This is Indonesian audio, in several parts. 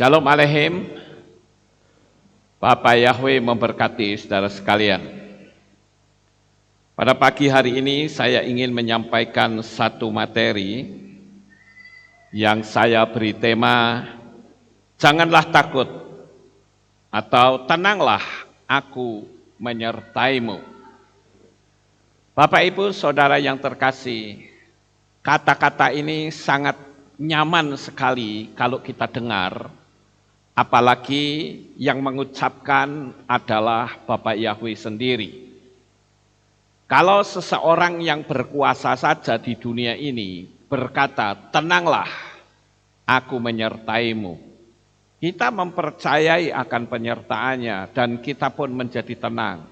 Shalom Aleihim, Bapak Yahweh memberkati saudara sekalian. Pada pagi hari ini saya ingin menyampaikan satu materi yang saya beri tema, janganlah takut atau tenanglah aku menyertaimu. Bapak Ibu Saudara yang terkasih, kata-kata ini sangat nyaman sekali kalau kita dengar. Apalagi yang mengucapkan adalah Bapak Yahweh sendiri. Kalau seseorang yang berkuasa saja di dunia ini berkata, tenanglah, aku menyertaimu. Kita mempercayai akan penyertaannya dan kita pun menjadi tenang.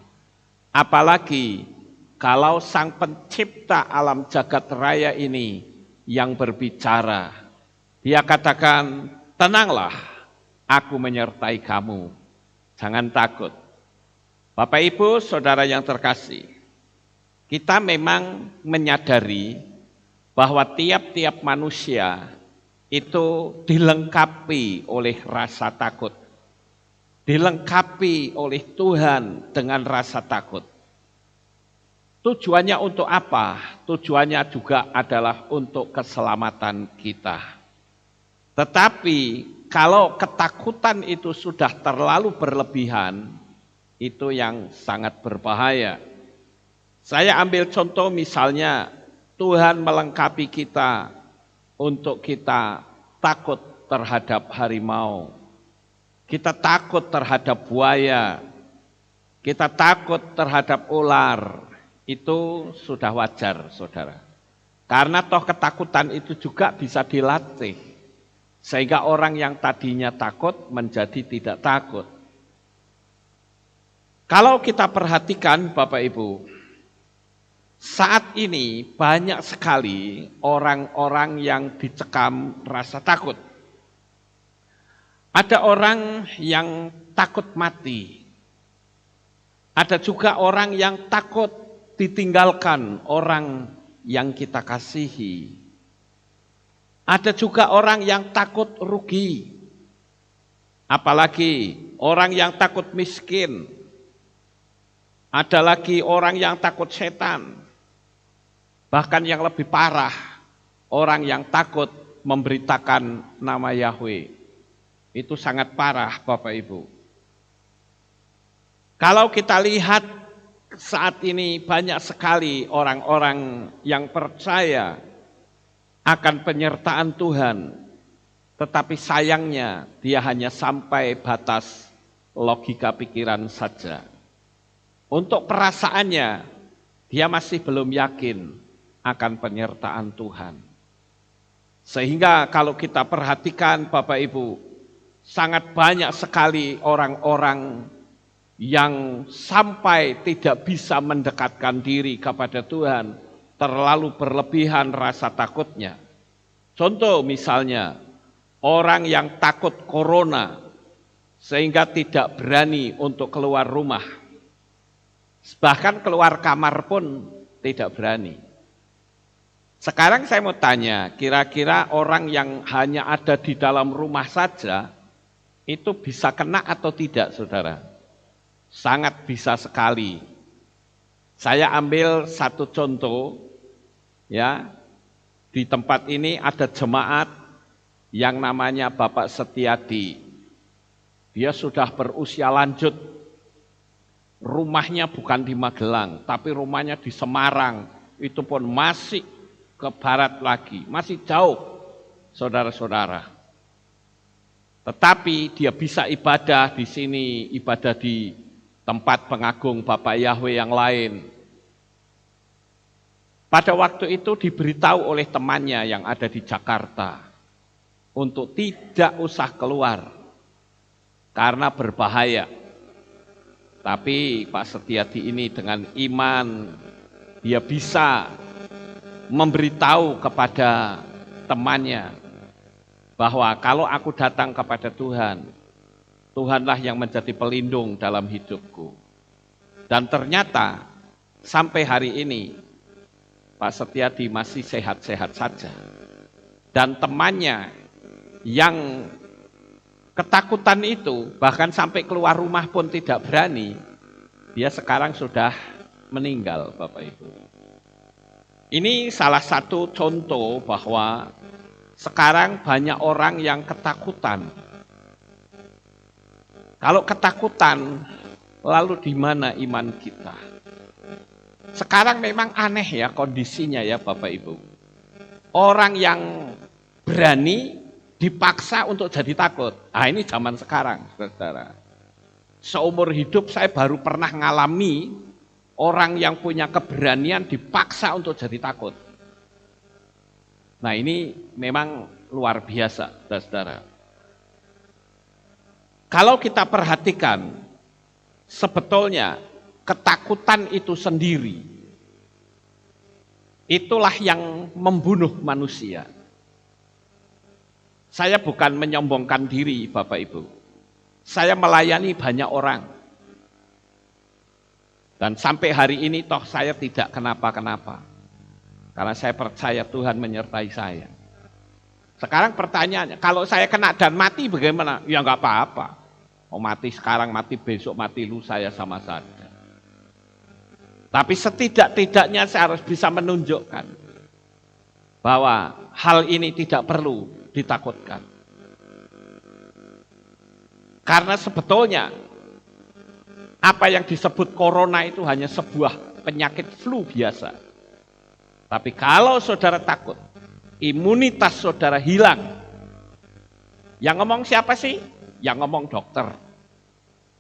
Apalagi kalau Sang Pencipta alam jagat raya ini yang berbicara. Dia katakan, tenanglah, aku menyertai kamu, jangan takut. Bapak Ibu Saudara yang terkasih, kita memang menyadari bahwa tiap-tiap manusia itu dilengkapi oleh rasa takut. Dilengkapi oleh Tuhan dengan rasa takut. Tujuannya untuk apa? Tujuannya juga adalah untuk keselamatan kita. Tetapi kalau ketakutan itu sudah terlalu berlebihan, itu yang sangat berbahaya. Saya ambil contoh misalnya, Tuhan melengkapi kita untuk kita takut terhadap harimau. Kita takut terhadap buaya. Kita takut terhadap ular. Itu sudah wajar, saudara. Karena toh ketakutan itu juga bisa dilatih. Sehingga orang yang tadinya takut menjadi tidak takut. Kalau kita perhatikan Bapak Ibu, saat ini banyak sekali orang-orang yang dicekam rasa takut. Ada orang yang takut mati. Ada juga orang yang takut ditinggalkan orang yang kita kasihi. Ada juga orang yang takut rugi, apalagi orang yang takut miskin. Ada lagi orang yang takut setan, bahkan yang lebih parah, orang yang takut memberitakan nama Yahweh. Itu sangat parah Bapak Ibu. Kalau kita lihat saat ini banyak sekali orang-orang yang percaya akan penyertaan Tuhan, tetapi sayangnya dia hanya sampai batas logika pikiran saja. Untuk perasaannya, dia masih belum yakin akan penyertaan Tuhan. Sehingga kalau kita perhatikan Bapak Ibu, sangat banyak sekali orang-orang yang sampai tidak bisa mendekatkan diri kepada Tuhan, terlalu berlebihan rasa takutnya. Contoh misalnya, orang yang takut corona sehingga tidak berani untuk keluar rumah. Bahkan keluar kamar pun tidak berani. Sekarang saya mau tanya, kira-kira orang yang hanya ada di dalam rumah saja, itu bisa kena atau tidak, saudara? Sangat bisa sekali. Saya ambil satu contoh. Ya, di tempat ini ada jemaat yang namanya Bapak Setiadi. Dia sudah berusia lanjut. Rumahnya bukan di Magelang, tapi rumahnya di Semarang. Itu pun masih ke barat lagi, masih jauh, saudara-saudara. Tetapi dia bisa ibadah di sini, ibadah di tempat pengagung Bapak Yahweh yang lain. Pada waktu itu diberitahu oleh temannya yang ada di Jakarta untuk tidak usah keluar karena berbahaya. Tapi Pak Setiadi ini dengan iman, dia bisa memberitahu kepada temannya bahwa kalau aku datang kepada Tuhan, Tuhanlah yang menjadi pelindung dalam hidupku. Dan ternyata sampai hari ini Pak Setiadi masih sehat-sehat saja. Dan temannya yang Ketakutan itu bahkan sampai keluar rumah pun tidak berani. Dia sekarang sudah meninggal, Bapak Ibu. Ini salah satu contoh bahwa sekarang banyak orang yang ketakutan. Kalau ketakutan, lalu di mana iman kita? Sekarang memang aneh ya kondisinya ya Bapak Ibu. Orang yang berani dipaksa untuk jadi takut. Nah ini zaman sekarang, saudara. Seumur hidup saya baru pernah ngalami orang yang punya keberanian dipaksa untuk jadi takut. Nah ini memang luar biasa, saudara. Kalau kita perhatikan, sebetulnya ketakutan itu sendiri, itulah yang membunuh manusia. Saya bukan menyombongkan diri, Bapak Ibu. Saya melayani banyak orang. Dan sampai hari ini toh saya tidak kenapa-kenapa. Karena saya percaya Tuhan menyertai saya. Sekarang pertanyaannya, kalau saya kena dan mati bagaimana? Ya enggak apa-apa. Mau mati sekarang, mati besok, mati lusa ya sama saja. Tapi setidak-tidaknya saya harus bisa menunjukkan bahwa hal ini tidak perlu ditakutkan. Karena sebetulnya apa yang disebut corona itu hanya sebuah penyakit flu biasa. Tapi kalau saudara takut, imunitas saudara hilang. Yang ngomong siapa sih? Yang ngomong dokter.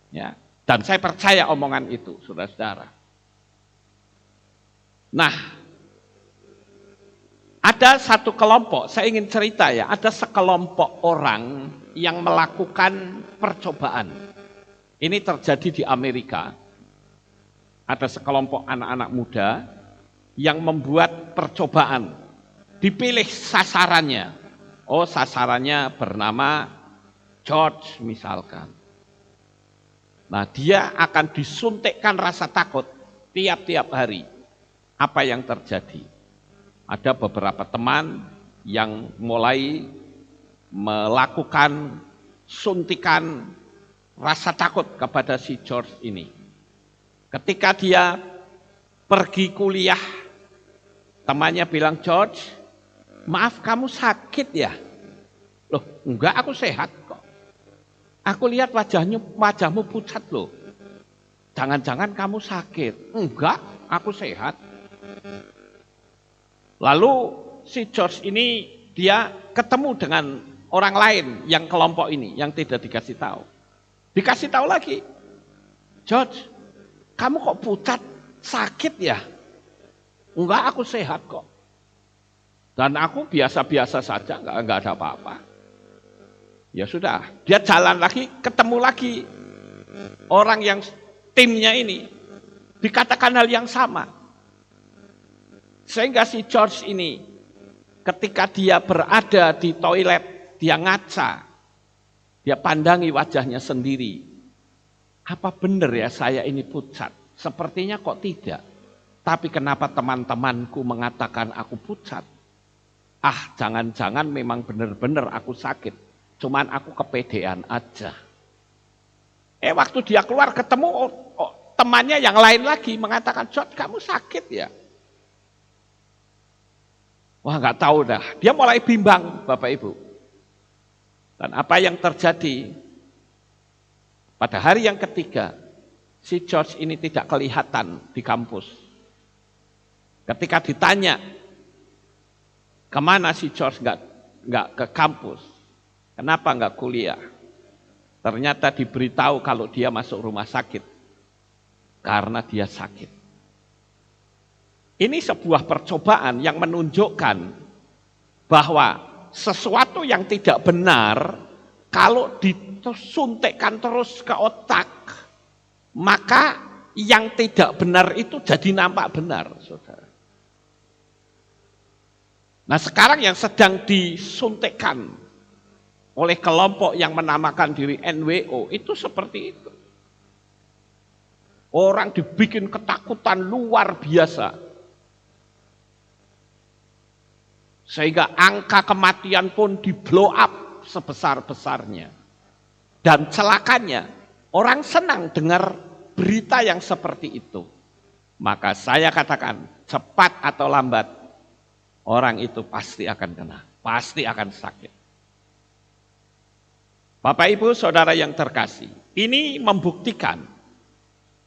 Ya, dan saya percaya omongan itu, saudara-saudara. Nah, ada satu kelompok, saya ingin cerita ya, ada sekelompok orang yang melakukan percobaan. Ini terjadi di Amerika. Ada sekelompok anak-anak muda yang membuat percobaan. Dipilih sasarannya. Oh, sasarannya bernama George misalkan. Nah, dia akan disuntikkan rasa takut tiap-tiap hari. Apa yang terjadi? Ada beberapa teman yang mulai melakukan suntikan rasa takut kepada si George ini. Ketika dia pergi kuliah, temannya bilang, George, maaf kamu sakit ya? Loh, enggak, aku sehat kok. Aku lihat wajahmu pucat loh. Jangan-jangan kamu sakit? Enggak, aku sehat. Lalu si George ini dia ketemu dengan orang lain yang kelompok ini yang tidak dikasih tahu. Dikasih tahu lagi, George, kamu kok pucat, sakit ya? Enggak, aku sehat kok. Dan aku biasa-biasa saja, enggak ada apa-apa. Ya sudah, dia jalan lagi, ketemu lagi orang yang timnya ini, dikatakan hal yang sama. Sehingga si George ini, ketika dia berada di toilet, dia ngaca, dia pandangi wajahnya sendiri. Apa benar ya saya ini pucat? Sepertinya kok tidak. Tapi kenapa teman-temanku mengatakan aku pucat? Ah, jangan-jangan memang benar-benar aku sakit. Cuman aku kepedean aja. Waktu dia keluar ketemu temannya yang lain lagi mengatakan, George kamu sakit ya? Wah nggak tahu dah, dia mulai bimbang Bapak Ibu. Dan apa yang terjadi? Pada hari yang ketiga, si George ini tidak kelihatan di kampus. Ketika ditanya, kemana si George nggak ke kampus? Kenapa nggak kuliah? Ternyata diberitahu kalau dia masuk rumah sakit. Karena dia sakit. Ini sebuah percobaan yang menunjukkan bahwa sesuatu yang tidak benar, kalau disuntikkan terus ke otak, maka yang tidak benar itu jadi nampak benar, saudara. Nah sekarang yang sedang disuntikkan oleh kelompok yang menamakan diri NWO, itu seperti itu. Orang dibikin ketakutan luar biasa. Sehingga angka kematian pun di blow up sebesar-besarnya. Dan celakanya, orang senang dengar berita yang seperti itu. Maka saya katakan, cepat atau lambat, orang itu pasti akan kena, pasti akan sakit. Bapak Ibu Saudara yang terkasih, ini membuktikan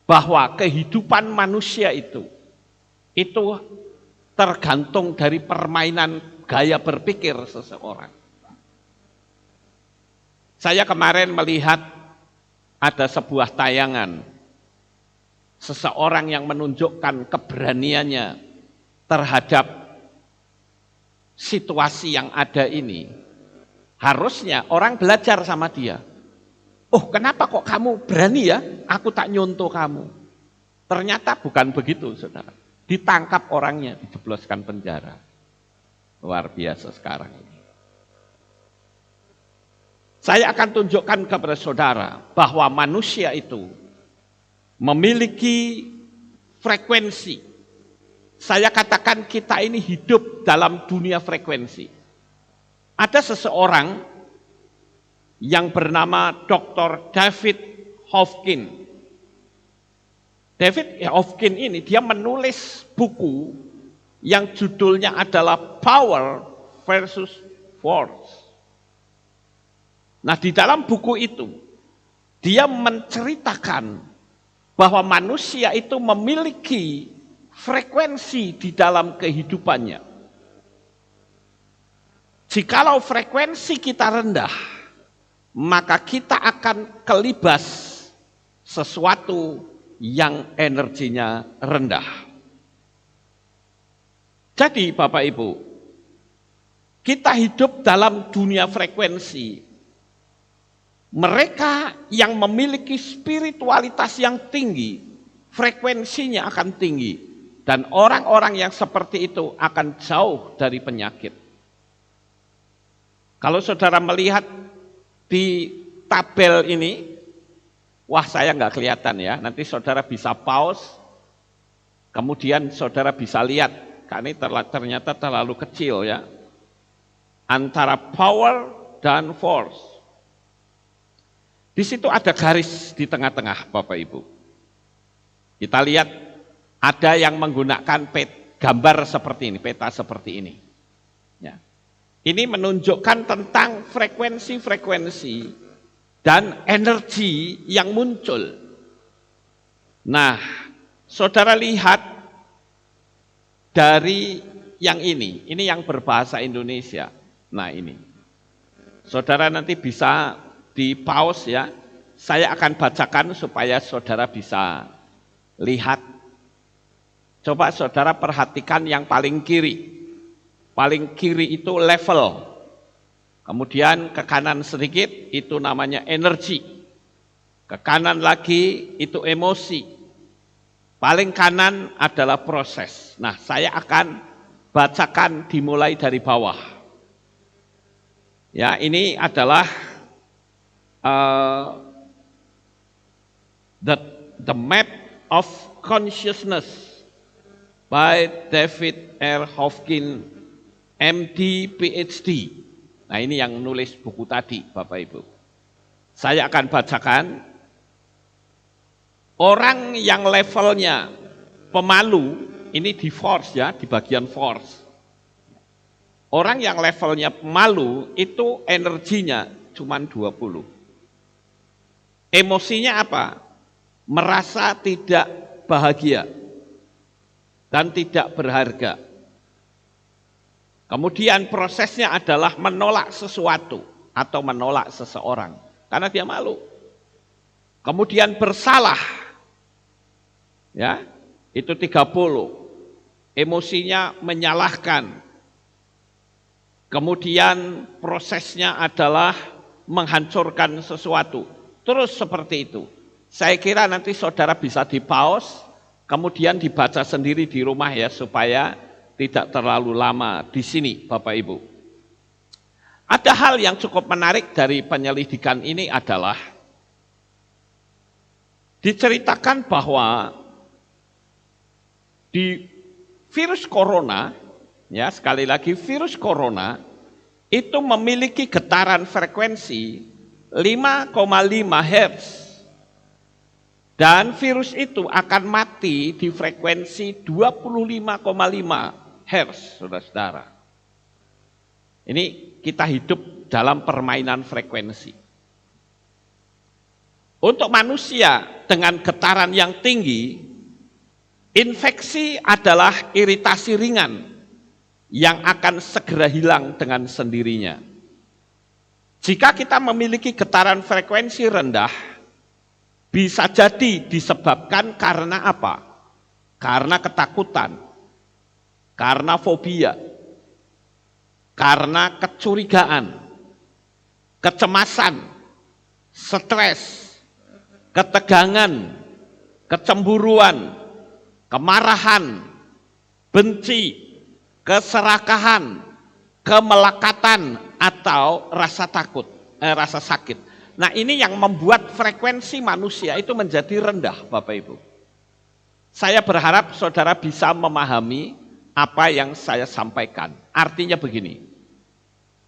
bahwa kehidupan manusia itu tergantung dari permainan gaya berpikir seseorang. Saya kemarin melihat ada sebuah tayangan, seseorang yang menunjukkan keberaniannya terhadap situasi yang ada ini. Harusnya orang belajar sama dia. Oh, kenapa kok kamu berani ya? Aku tak nyontoh kamu. Ternyata bukan begitu, saudara. Ditangkap orangnya, dijebloskan penjara. Luar biasa sekarang ini. Saya akan tunjukkan kepada saudara bahwa manusia itu memiliki frekuensi. Saya katakan kita ini hidup dalam dunia frekuensi. Ada seseorang yang bernama Dr. David Hawkins. David Hawkins ini dia menulis buku yang judulnya adalah Power versus Force. Nah, di dalam buku itu dia menceritakan bahwa manusia itu memiliki frekuensi di dalam kehidupannya. Jikalau frekuensi kita rendah, maka kita akan kelibas sesuatu yang energinya rendah. Jadi Bapak Ibu, kita hidup dalam dunia frekuensi. Mereka yang memiliki spiritualitas yang tinggi, frekuensinya akan tinggi. Dan orang-orang yang seperti itu akan jauh dari penyakit. Kalau saudara melihat di tabel ini, wah saya nggak kelihatan ya, nanti saudara bisa pause, kemudian saudara bisa lihat, karena ini ternyata terlalu kecil ya, antara power dan force. Di situ ada garis di tengah-tengah Bapak Ibu. Kita lihat ada yang menggunakan gambar seperti ini, peta seperti ini. Ya. Ini menunjukkan tentang frekuensi-frekuensi dan energi yang muncul. Nah, saudara lihat dari yang ini yang berbahasa Indonesia. Nah ini, saudara nanti bisa di pause ya, saya akan bacakan supaya saudara bisa lihat. Coba saudara perhatikan yang paling kiri. Paling kiri itu level, kemudian ke kanan sedikit itu namanya energi, ke kanan lagi itu emosi, paling kanan adalah proses. Nah, saya akan bacakan dimulai dari bawah. Ya, ini adalah the Map of Consciousness by David R. Hawkins, MD, PhD. Nah ini yang nulis buku tadi Bapak Ibu. Saya akan bacakan. Orang yang levelnya pemalu, ini di force ya, di bagian force. Orang yang levelnya pemalu itu energinya cuma 20. Emosinya apa? Merasa tidak bahagia dan tidak berharga. Kemudian prosesnya adalah menolak sesuatu atau menolak seseorang karena dia malu. Kemudian bersalah, ya itu 30. Emosinya menyalahkan. Kemudian prosesnya adalah menghancurkan sesuatu. Terus seperti itu. Saya kira nanti saudara bisa di pause, kemudian dibaca sendiri di rumah ya supaya tidak terlalu lama di sini Bapak Ibu. Ada hal yang cukup menarik dari penyelidikan ini adalah diceritakan bahwa di virus corona, ya sekali lagi virus corona itu memiliki getaran frekuensi 5,5 Hz. Dan virus itu akan mati di frekuensi 25,5 Hz, saudara-saudara. Ini kita hidup dalam permainan frekuensi. Untuk manusia dengan getaran yang tinggi, infeksi adalah iritasi ringan yang akan segera hilang dengan sendirinya. Jika kita memiliki getaran frekuensi rendah, bisa jadi disebabkan karena apa? Karena ketakutan, karena fobia, karena kecurigaan, kecemasan, stres, ketegangan, kecemburuan, kemarahan, benci, keserakahan, kemelekatan, atau rasa takut, rasa sakit. Nah, ini yang membuat frekuensi manusia itu menjadi rendah, Bapak Ibu. Saya berharap saudara bisa memahami apa yang saya sampaikan. Artinya begini,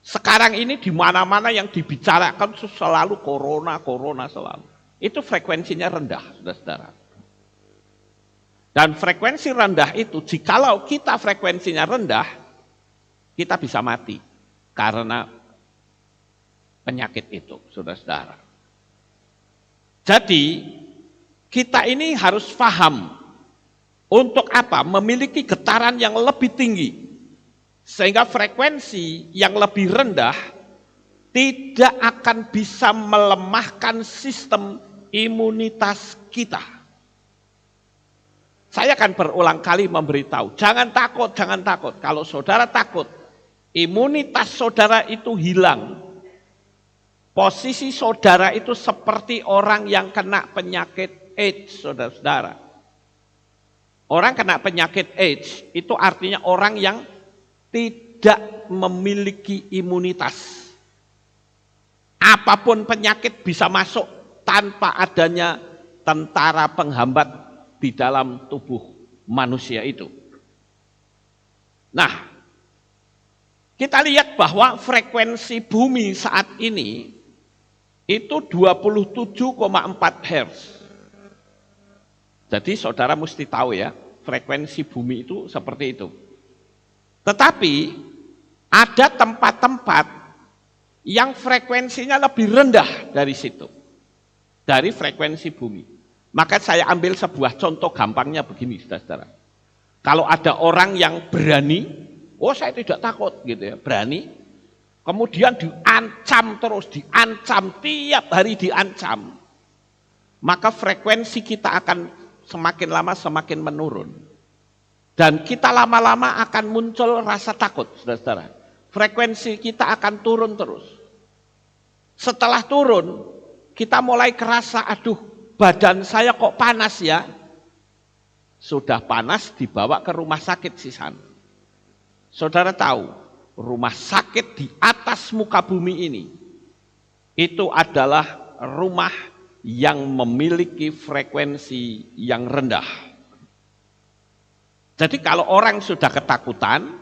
sekarang ini di mana-mana yang dibicarakan selalu corona selalu. Itu frekuensinya rendah, saudara-saudara. Dan frekuensi rendah itu, jikalau kita frekuensinya rendah, kita bisa mati karena penyakit itu, saudara-saudara. Jadi, kita ini harus paham untuk apa? Memiliki getaran yang lebih tinggi, sehingga frekuensi yang lebih rendah tidak akan bisa melemahkan sistem imunitas kita. Saya akan berulang kali memberitahu, jangan takut. Kalau saudara takut, imunitas saudara itu hilang. Posisi saudara itu seperti orang yang kena penyakit AIDS, saudara-saudara. Orang kena penyakit AIDS itu artinya orang yang tidak memiliki imunitas. Apapun penyakit bisa masuk tanpa adanya tentara penghambat di dalam tubuh manusia itu. Nah, kita lihat bahwa frekuensi bumi saat ini itu 27,4 Hz. Jadi saudara mesti tahu ya, frekuensi bumi itu seperti itu. Tetapi ada tempat-tempat yang frekuensinya lebih rendah dari situ, dari frekuensi bumi. Maka saya ambil sebuah contoh gampangnya begini, saudara-saudara. Kalau ada orang yang berani, oh saya tidak takut gitu ya, berani. Kemudian diancam terus, diancam, tiap hari diancam. Maka frekuensi kita akan semakin lama semakin menurun. Dan kita lama-lama akan muncul rasa takut, saudara-saudara. Frekuensi kita akan turun terus. Setelah turun, kita mulai kerasa, aduh badan saya kok panas ya. Sudah panas dibawa ke rumah sakit sisan. Saudara tahu, rumah sakit di atas muka bumi ini, itu adalah rumah yang memiliki frekuensi yang rendah. Jadi kalau orang sudah ketakutan,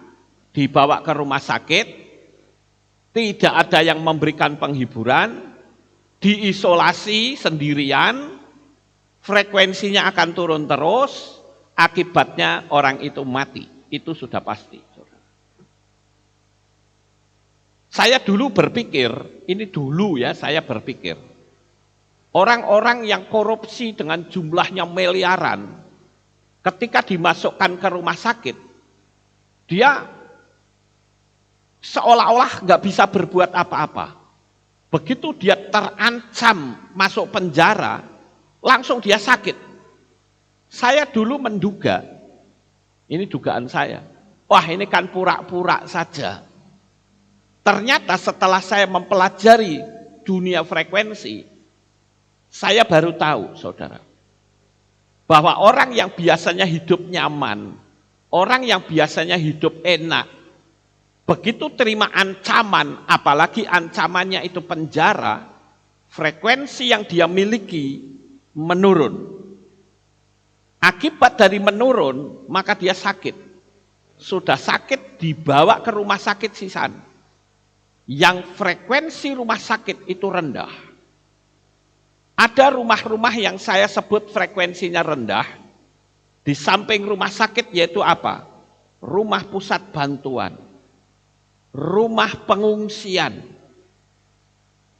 dibawa ke rumah sakit, tidak ada yang memberikan penghiburan, diisolasi sendirian, frekuensinya akan turun terus, akibatnya orang itu mati. Itu sudah pasti. Saya dulu berpikir, saya berpikir, orang-orang yang korupsi dengan jumlahnya miliaran, ketika dimasukkan ke rumah sakit, dia seolah-olah nggak bisa berbuat apa-apa. Begitu dia terancam masuk penjara, langsung dia sakit. Saya dulu menduga, ini dugaan saya, wah ini kan pura-pura saja. Ternyata setelah saya mempelajari dunia frekuensi, saya baru tahu, saudara, bahwa orang yang biasanya hidup nyaman, orang yang biasanya hidup enak, begitu terima ancaman, apalagi ancamannya itu penjara, frekuensi yang dia miliki menurun. Akibat dari menurun, maka dia sakit. Sudah sakit dibawa ke rumah sakit sisan. Yang frekuensi rumah sakit itu rendah. Ada rumah-rumah yang saya sebut frekuensinya rendah, di samping rumah sakit yaitu apa? Rumah pusat bantuan, rumah pengungsian,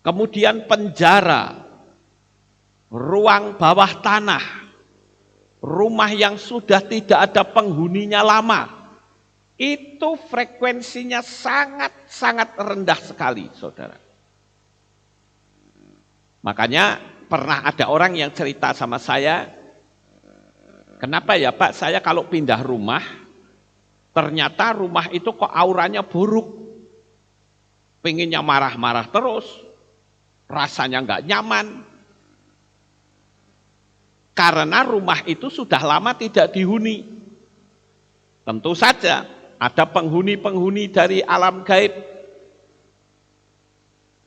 kemudian penjara, ruang bawah tanah, rumah yang sudah tidak ada penghuninya lama, itu frekuensinya sangat-sangat rendah sekali, saudara. Makanya pernah ada orang yang cerita sama saya, kenapa ya Pak, saya kalau pindah rumah, ternyata rumah itu kok auranya buruk, pengennya marah-marah terus, rasanya nggak nyaman, karena rumah itu sudah lama tidak dihuni. Tentu saja ada penghuni-penghuni dari alam gaib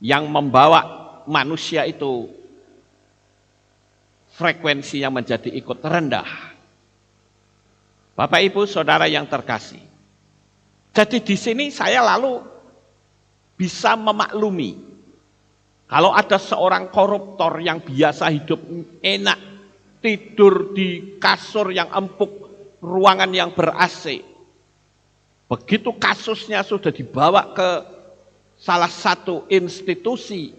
yang membawa manusia itu frekuensinya menjadi ikut rendah. Bapak Ibu Saudara yang terkasih. Jadi di sini saya lalu bisa memaklumi kalau ada seorang koruptor yang biasa hidup enak, tidur di kasur yang empuk, ruangan yang ber-AC. Begitu kasusnya sudah dibawa ke salah satu institusi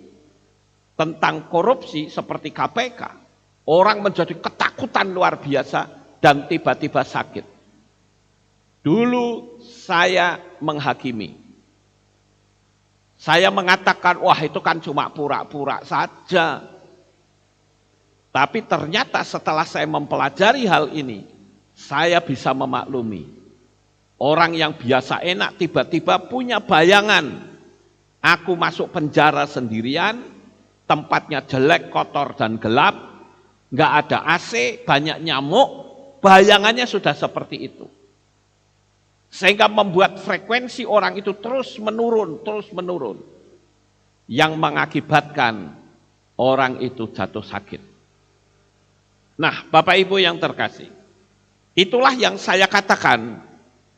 tentang korupsi seperti KPK, orang menjadi ketakutan luar biasa dan tiba-tiba sakit. Dulu saya menghakimi. Saya mengatakan, wah itu kan cuma pura-pura saja. Tapi ternyata setelah saya mempelajari hal ini, saya bisa memaklumi. Orang yang biasa enak tiba-tiba punya bayangan. Aku masuk penjara sendirian, tempatnya jelek, kotor, dan gelap, nggak ada AC, banyak nyamuk, bayangannya sudah seperti itu. Sehingga membuat frekuensi orang itu terus menurun, yang mengakibatkan orang itu jatuh sakit. Nah, Bapak Ibu yang terkasih, itulah yang saya katakan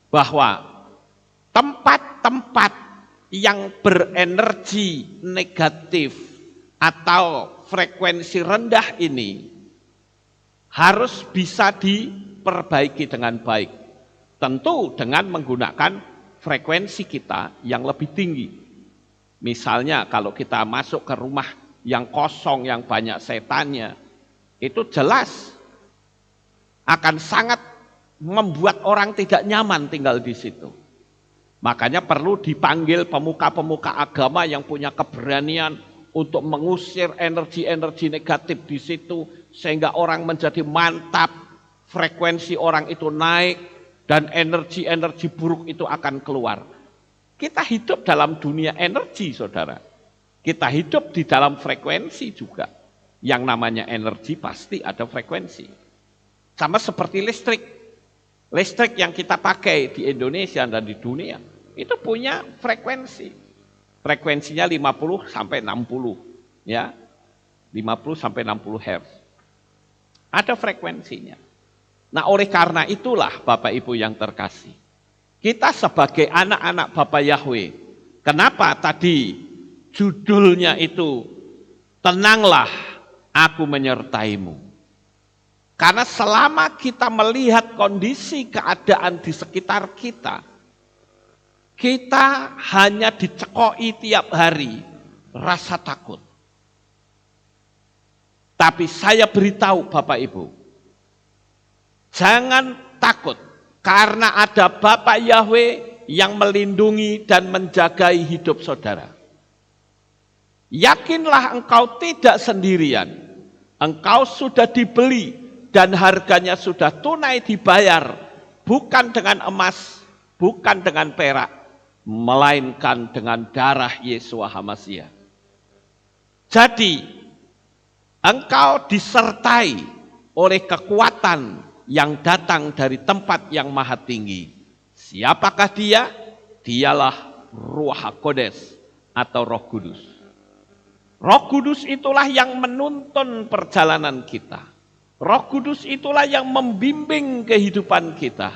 bahwa tempat-tempat yang berenergi negatif atau frekuensi rendah ini harus bisa diperbaiki dengan baik. Tentu dengan menggunakan frekuensi kita yang lebih tinggi. Misalnya kalau kita masuk ke rumah yang kosong, yang banyak setannya, itu jelas akan sangat membuat orang tidak nyaman tinggal di situ. Makanya perlu dipanggil pemuka-pemuka agama yang punya keberanian untuk mengusir energi-energi negatif di situ, sehingga orang menjadi mantap, frekuensi orang itu naik, dan energi-energi buruk itu akan keluar. Kita hidup dalam dunia energi, saudara. Kita hidup di dalam frekuensi juga. Yang namanya energi pasti ada frekuensi. Sama seperti listrik. Listrik yang kita pakai di Indonesia dan di dunia, itu punya frekuensi. Frekuensinya 50 sampai 60, ya. 50 sampai 60 Hz. Ada frekuensinya. Nah, oleh karena itulah Bapak Ibu yang terkasih, kita sebagai anak-anak Bapa Yahweh, kenapa tadi judulnya itu tenanglah aku menyertaimu? Karena selama kita melihat kondisi keadaan di sekitar kita, kita hanya dicekoi tiap hari rasa takut. Tapi saya beritahu Bapak Ibu, jangan takut, karena ada Bapa Yahweh yang melindungi dan menjagai hidup saudara. Yakinlah engkau tidak sendirian, engkau sudah dibeli dan harganya sudah tunai dibayar, bukan dengan emas, bukan dengan perak, melainkan dengan darah Yesua HaMasiah. Jadi, engkau disertai oleh kekuatan yang datang dari tempat yang maha tinggi. Siapakah dia? Dialah Ruach HaKodes atau Roh Kudus. Roh Kudus itulah yang menuntun perjalanan kita. Roh Kudus itulah yang membimbing kehidupan kita,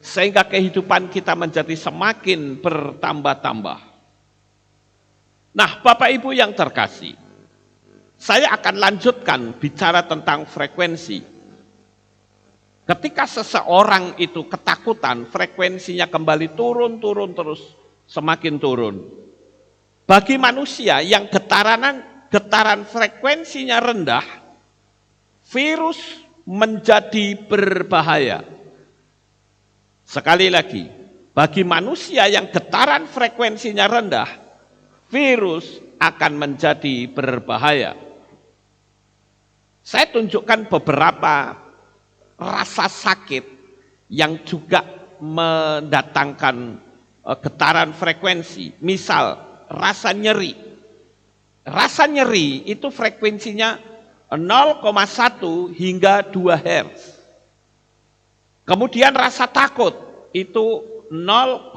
sehingga kehidupan kita menjadi semakin bertambah-tambah. Nah, Bapak Ibu yang terkasih, Saya akan lanjutkan bicara tentang frekuensi. Ketika seseorang itu ketakutan, frekuensinya kembali turun terus, semakin turun. Bagi manusia yang getaran frekuensinya rendah, virus menjadi berbahaya. Sekali lagi, bagi manusia yang getaran frekuensinya rendah, virus akan menjadi berbahaya. Saya tunjukkan beberapa rasa sakit yang juga mendatangkan getaran frekuensi. Misal, rasa nyeri. Rasa nyeri itu frekuensinya 0,1 hingga 2 Hz. Kemudian rasa takut itu 0,2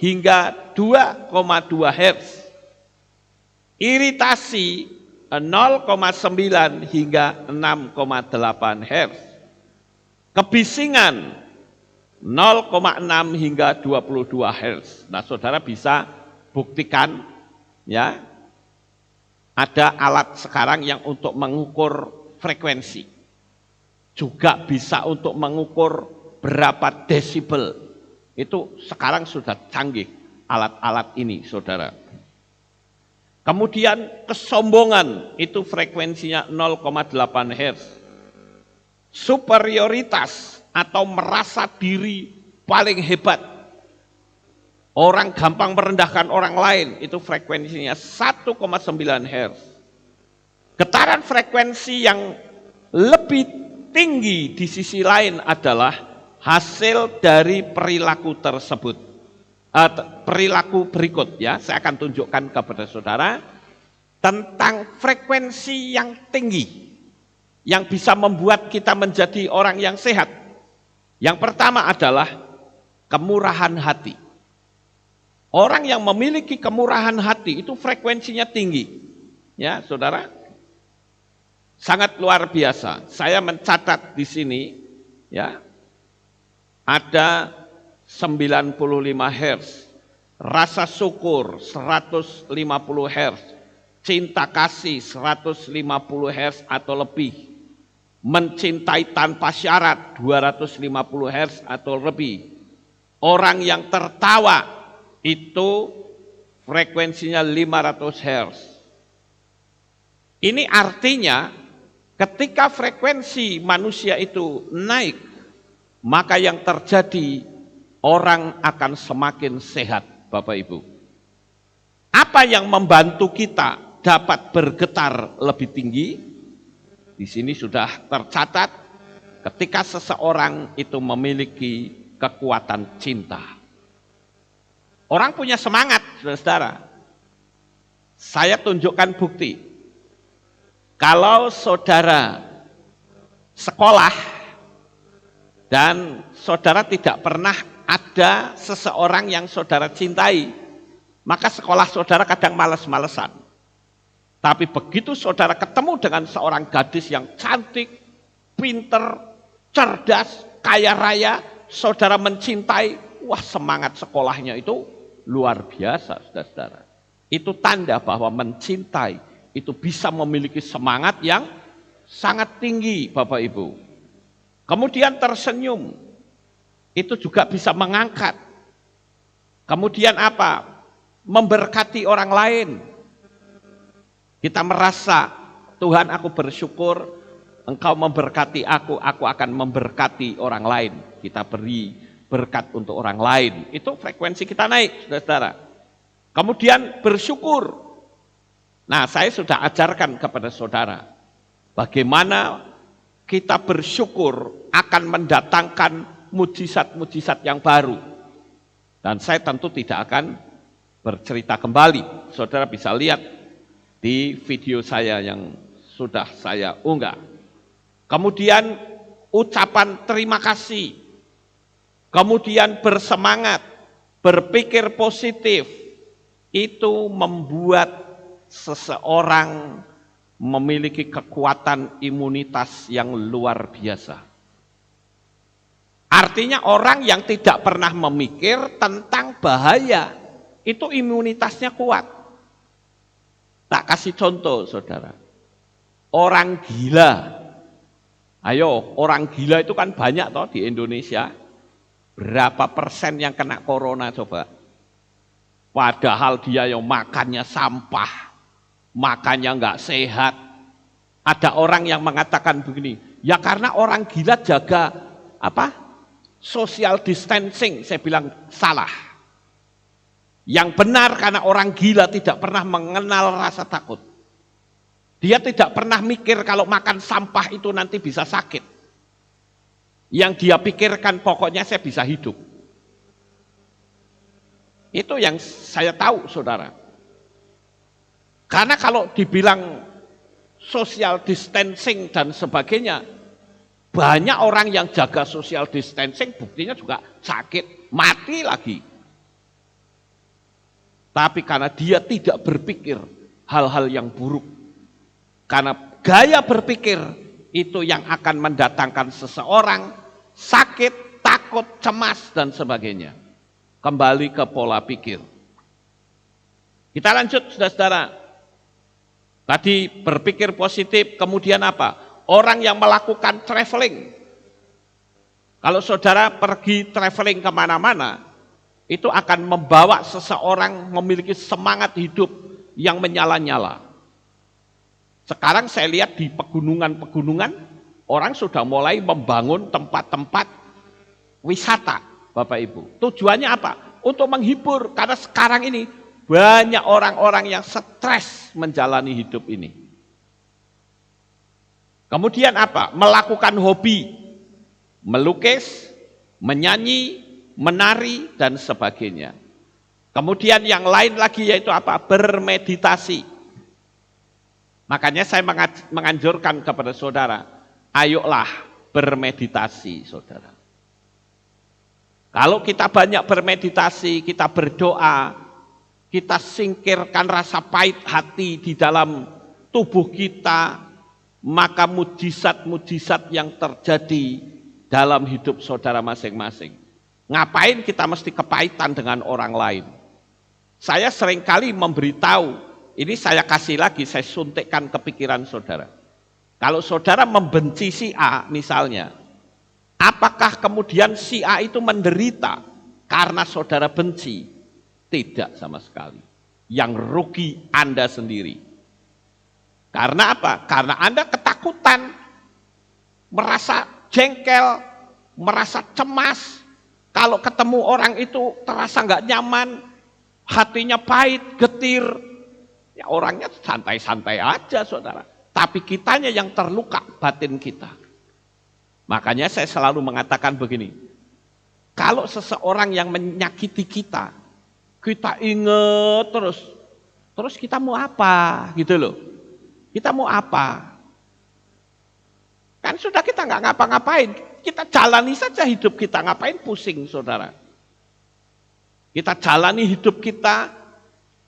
hingga 2,2 Hz. Iritasi 0,9 hingga 6,8 Hz. Kebisingan 0,6 hingga 22 Hz. Nah, saudara bisa buktikan ya. Ada alat sekarang yang untuk mengukur frekuensi. Juga bisa untuk mengukur berapa desibel. Itu sekarang sudah canggih alat-alat ini, saudara. Kemudian kesombongan itu frekuensinya 0,8 Hz. Superioritas atau merasa diri paling hebat. Orang gampang merendahkan orang lain itu frekuensinya 1,9 Hz. Getaran frekuensi yang lebih tinggi di sisi lain adalah hasil dari perilaku tersebut. Perilaku berikut ya, saya akan tunjukkan kepada saudara tentang frekuensi yang tinggi yang bisa membuat kita menjadi orang yang sehat. Yang pertama adalah kemurahan hati. Orang yang memiliki kemurahan hati itu frekuensinya tinggi. Ya, saudara. Sangat luar biasa. Saya mencatat di sini ya. Ada 95 Hz, rasa syukur 150 Hz, cinta kasih 150 Hz atau lebih, mencintai tanpa syarat 250 Hz atau lebih. Orang yang tertawa itu frekuensinya 500 Hz. Ini artinya ketika frekuensi manusia itu naik, maka yang terjadi orang akan semakin sehat, Bapak Ibu. Apa yang membantu kita dapat bergetar lebih tinggi? Di sini sudah tercatat ketika seseorang itu memiliki kekuatan cinta. Orang punya semangat, saudara. Saya tunjukkan bukti. Kalau saudara sekolah dan saudara tidak pernah ada seseorang yang saudara cintai, maka sekolah saudara kadang malas-malesan. Tapi begitu saudara ketemu dengan seorang gadis yang cantik, pinter, cerdas, kaya raya, saudara mencintai, wah semangat sekolahnya itu luar biasa, saudara-saudara. Itu tanda bahwa mencintai itu bisa memiliki semangat yang sangat tinggi, Bapak Ibu. Kemudian tersenyum, itu juga bisa mengangkat. Kemudian apa? Memberkati orang lain. Kita merasa, Tuhan aku bersyukur, Engkau memberkati aku akan memberkati orang lain. Kita beri berkat untuk orang lain. Itu frekuensi kita naik, saudara-saudara. Kemudian bersyukur. Nah, saya sudah ajarkan kepada saudara, bagaimana kita bersyukur akan mendatangkan mujizat-mujizat yang baru. Dan saya tentu tidak akan bercerita kembali. Saudara bisa lihat di video saya yang sudah saya unggah. Kemudian ucapan terima kasih. Kemudian bersemangat, berpikir positif. Itu membuat seseorang memiliki kekuatan imunitas yang luar biasa. Artinya orang yang tidak pernah memikir tentang bahaya, itu imunitasnya kuat. Tak kasih contoh, saudara. Orang gila. Ayo, orang gila itu kan banyak toh di Indonesia. Berapa persen yang kena corona coba? Padahal dia yang makannya sampah, makannya nggak sehat. Ada orang yang mengatakan begini, ya karena orang gila jaga apa? Social distancing. Saya bilang salah. Yang benar karena orang gila tidak pernah mengenal rasa takut. Dia tidak pernah mikir kalau makan sampah itu nanti bisa sakit. Yang dia pikirkan pokoknya saya bisa hidup. Itu yang saya tahu, saudara. Karena kalau dibilang social distancing dan sebagainya, banyak orang yang jaga social distancing, buktinya juga sakit, mati lagi. Tapi karena dia tidak berpikir hal-hal yang buruk. Karena gaya berpikir itu yang akan mendatangkan seseorang sakit, takut, cemas, dan sebagainya. Kembali ke pola pikir. Kita lanjut, saudara-saudara. Tadi berpikir positif, kemudian apa? Orang yang melakukan traveling. Kalau saudara pergi traveling kemana-mana, itu akan membawa seseorang memiliki semangat hidup yang menyala-nyala. Sekarang saya lihat di pegunungan-pegunungan, orang sudah mulai membangun tempat-tempat wisata, Bapak Ibu. Tujuannya apa? Untuk menghibur, karena sekarang ini banyak orang-orang yang stres menjalani hidup ini. Kemudian apa? Melakukan hobi, melukis, menyanyi, menari, dan sebagainya. Kemudian yang lain lagi yaitu apa? Bermeditasi. Makanya saya menganjurkan kepada saudara, ayolah bermeditasi, saudara. Kalau kita banyak bermeditasi, kita berdoa, kita singkirkan rasa pahit hati di dalam tubuh kita, maka mujizat-mujizat yang terjadi dalam hidup saudara masing-masing. Ngapain kita mesti kepahitan dengan orang lain? Saya seringkali memberitahu, ini saya kasih lagi, saya suntikkan ke pikiran saudara. Kalau saudara membenci si A misalnya, apakah kemudian si A itu menderita karena saudara benci? Tidak sama sekali. Yang rugi Anda sendiri. Karena apa? Karena Anda ketakutan, merasa jengkel, merasa cemas. Kalau ketemu orang itu terasa nggak nyaman, hatinya pahit, getir. Ya orangnya santai-santai aja, saudara. Tapi kitanya yang terluka, batin kita. Makanya saya selalu mengatakan begini. Kalau seseorang yang menyakiti kita, kita ingat terus kita mau apa gitu loh. Kita mau apa? Kan sudah kita nggak ngapa-ngapain, kita jalani saja hidup kita, ngapain pusing, saudara? Kita jalani hidup kita,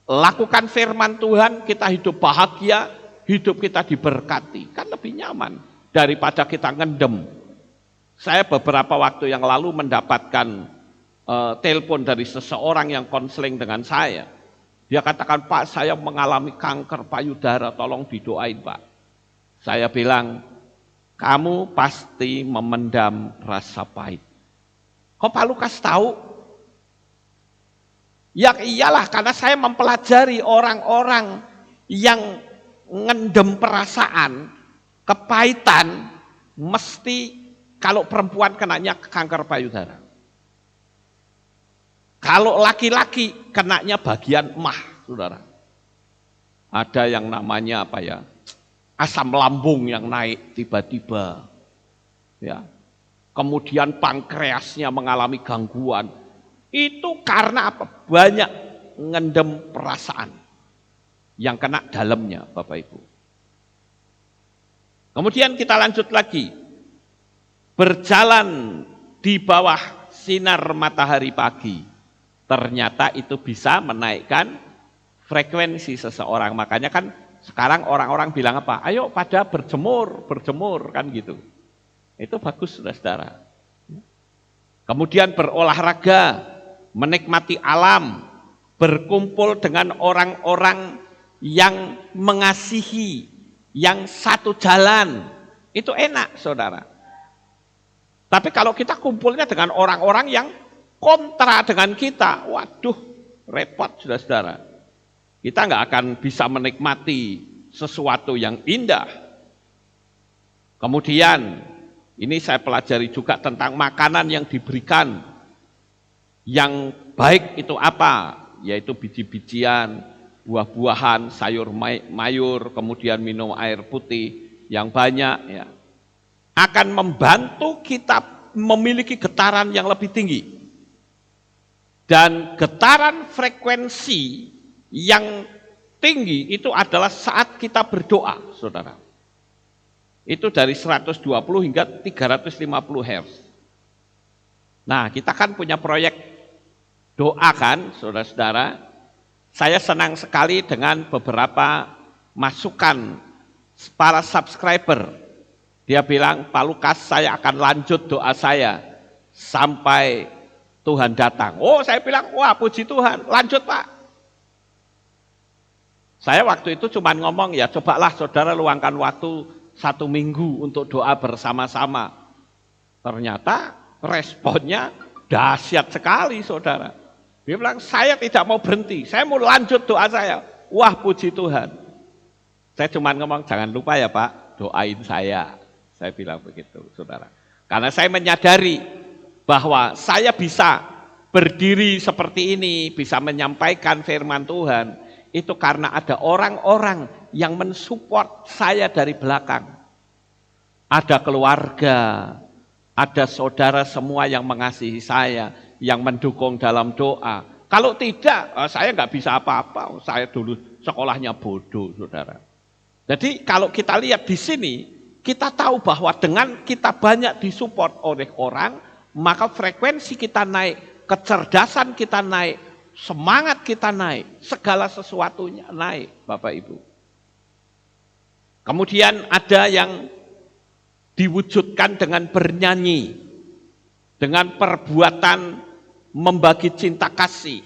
lakukan firman Tuhan, kita hidup bahagia, hidup kita diberkati, kan lebih nyaman daripada kita ngendem. Saya beberapa waktu yang lalu mendapatkan telepon dari seseorang yang konseling dengan saya. Dia katakan, Pak, saya mengalami kanker payudara, tolong didoain, Pak. Saya bilang, kamu pasti memendam rasa pahit. Kok Pak Lukas tahu? Ya iyalah, karena saya mempelajari orang-orang yang ngendem perasaan, kepahitan, mesti kalau perempuan kenanya kanker payudara. Kalau laki-laki kenanya bagian emah, saudara. Ada yang namanya apa ya? Asam lambung yang naik tiba-tiba. Ya. Kemudian pankreasnya mengalami gangguan. Itu karena apa? Banyak ngendem perasaan yang kena dalamnya, Bapak Ibu. Kemudian kita lanjut lagi. Berjalan di bawah sinar matahari pagi. Ternyata itu bisa menaikkan frekuensi seseorang. Makanya kan sekarang orang-orang bilang apa? Ayo pada berjemur kan gitu. Itu bagus, saudara-saudara. Kemudian berolahraga, menikmati alam, berkumpul dengan orang-orang yang mengasihi, yang satu jalan. Itu enak, saudara. Tapi kalau kita kumpulnya dengan orang-orang yang kontra dengan kita, waduh, repot, saudara-saudara. Kita nggak akan bisa menikmati sesuatu yang indah. Kemudian, ini saya pelajari juga tentang makanan yang diberikan. Yang baik itu apa? Yaitu biji-bijian, buah-buahan, sayur mayur, kemudian minum air putih yang banyak, ya, akan membantu kita memiliki getaran yang lebih tinggi. Dan getaran frekuensi yang tinggi itu adalah saat kita berdoa, saudara. Itu dari 120 hingga 350 Hz. Nah, kita kan punya proyek doa kan, saudara-saudara. Saya senang sekali dengan beberapa masukan para subscriber. Dia bilang, Pak Lukas, saya akan lanjut doa saya sampai Tuhan datang. Oh, saya bilang, wah puji Tuhan, lanjut Pak. Saya waktu itu cuma ngomong, ya cobalah saudara luangkan waktu 1 minggu untuk doa bersama-sama. Ternyata responnya dahsyat sekali, saudara. Dia bilang, saya tidak mau berhenti, saya mau lanjut doa saya. Wah, puji Tuhan. Saya cuma ngomong, jangan lupa ya Pak, doain saya. Saya bilang begitu, saudara. Karena saya menyadari bahwa saya bisa berdiri seperti ini, bisa menyampaikan firman Tuhan, itu karena ada orang-orang yang mensupport saya dari belakang. Ada keluarga, ada saudara semua yang mengasihi saya, yang mendukung dalam doa. Kalau tidak, saya nggak bisa apa-apa. Saya dulu sekolahnya bodoh, saudara. Jadi kalau kita lihat di sini, kita tahu bahwa dengan kita banyak disupport oleh orang, maka frekuensi kita naik, kecerdasan kita naik, semangat kita naik, segala sesuatunya naik, Bapak Ibu. Kemudian ada yang diwujudkan dengan bernyanyi, dengan perbuatan membagi cinta kasih.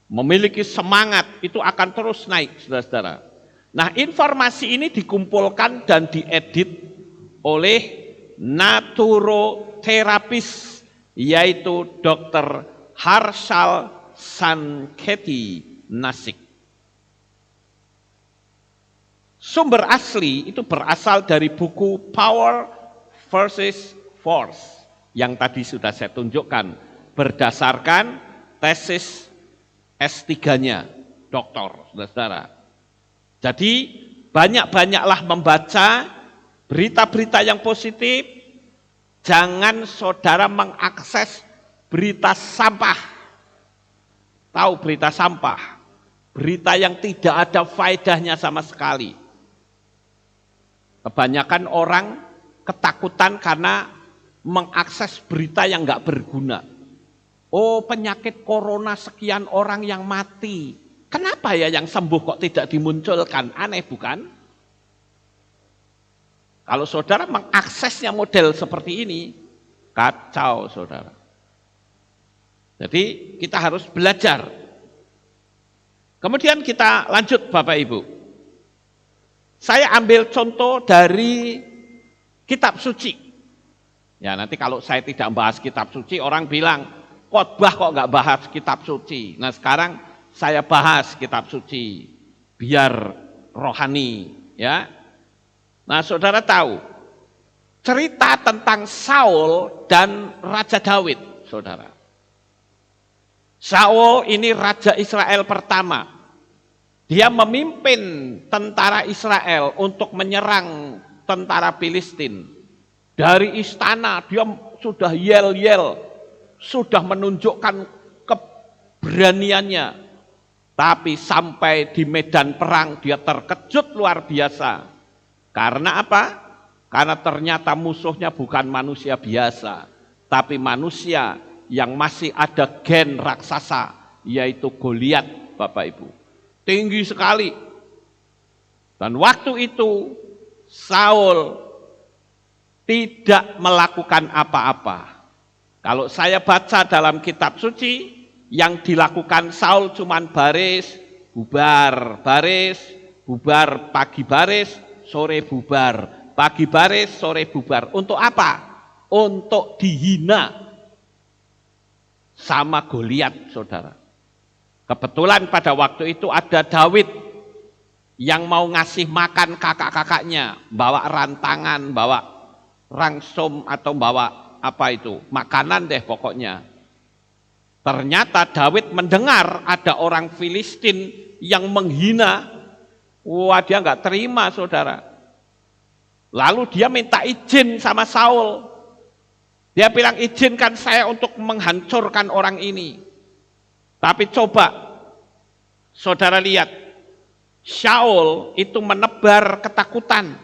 Memiliki semangat, itu akan terus naik, saudara-saudara. Nah, informasi ini dikumpulkan dan diedit oleh naturoterapis, yaitu Dr. Harshal Sanketi Nasik. Sumber asli itu berasal dari buku Power versus Force yang tadi sudah saya tunjukkan, berdasarkan tesis S3-nya doktor, saudara. Jadi banyak-banyaklah membaca berita-berita yang positif, jangan saudara mengakses berita sampah. Tahu berita sampah? Berita yang tidak ada faedahnya sama sekali. Kebanyakan orang ketakutan karena mengakses berita yang nggak berguna. Oh, penyakit corona sekian orang yang mati. Kenapa ya yang sembuh kok tidak dimunculkan? Aneh bukan? Kalau saudara mengaksesnya model seperti ini, kacau saudara. Jadi kita harus belajar. Kemudian kita lanjut Bapak Ibu. Saya ambil contoh dari kitab suci. Ya nanti kalau saya tidak bahas kitab suci, orang bilang, khotbah kok nggak bahas kitab suci. Nah sekarang saya bahas kitab suci, biar rohani, ya. Nah, saudara tahu cerita tentang Saul dan Raja Daud, saudara. Saul ini Raja Israel pertama. Dia memimpin tentara Israel untuk menyerang tentara Filistin. Dari istana dia sudah yel-yel, sudah menunjukkan keberaniannya. Tapi sampai di medan perang dia terkejut luar biasa. Karena apa? Karena ternyata musuhnya bukan manusia biasa, tapi manusia yang masih ada gen raksasa, yaitu Goliat, Bapak Ibu. Tinggi sekali. Dan waktu itu Saul tidak melakukan apa-apa. Kalau saya baca dalam kitab suci, yang dilakukan Saul cuman baris, bubar baris, bubar pagi baris, sore bubar, pagi baris, sore bubar. Untuk apa? Untuk dihina sama Goliat, saudara. Kebetulan pada waktu itu ada Daud yang mau ngasih makan kakak-kakaknya, bawa rantangan, bawa rangsum atau bawa apa itu, makanan deh pokoknya. Ternyata Daud mendengar ada orang Filistin yang menghina. Wah, dia nggak terima, saudara. Lalu dia minta izin sama Saul. Dia bilang, izinkan saya untuk menghancurkan orang ini. Tapi coba, saudara lihat, Saul itu menebar ketakutan.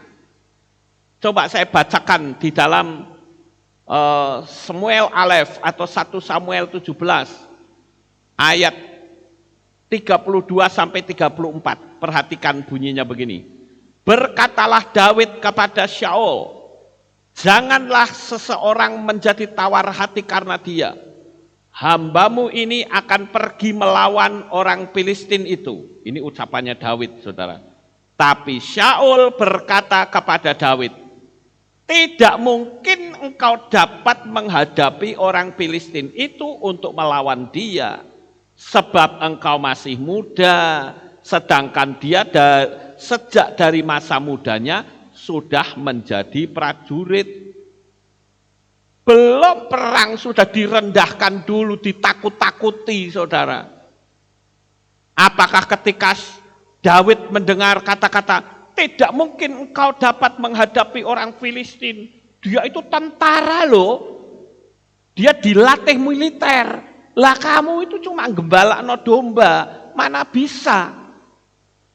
Coba saya bacakan di dalam Samuel Alef atau 1 Samuel 17 ayat 32 sampai 34. Perhatikan bunyinya begini. Berkatalah Daud kepada Saul, janganlah seseorang menjadi tawar hati karena dia. Hambamu ini akan pergi melawan orang Filistin itu. Ini ucapannya Daud, saudara. Tapi Saul berkata kepada Daud, tidak mungkin engkau dapat menghadapi orang Filistin itu untuk melawan dia. Sebab engkau masih muda, sedangkan dia sejak dari masa mudanya sudah menjadi prajurit. Belum perang sudah direndahkan dulu, ditakut-takuti, saudara. Apakah ketika Daud mendengar kata-kata, tidak mungkin engkau dapat menghadapi orang Filistin. Dia itu tentara loh. Dia dilatih militer. Lah kamu itu cuma gembala no domba. Mana bisa?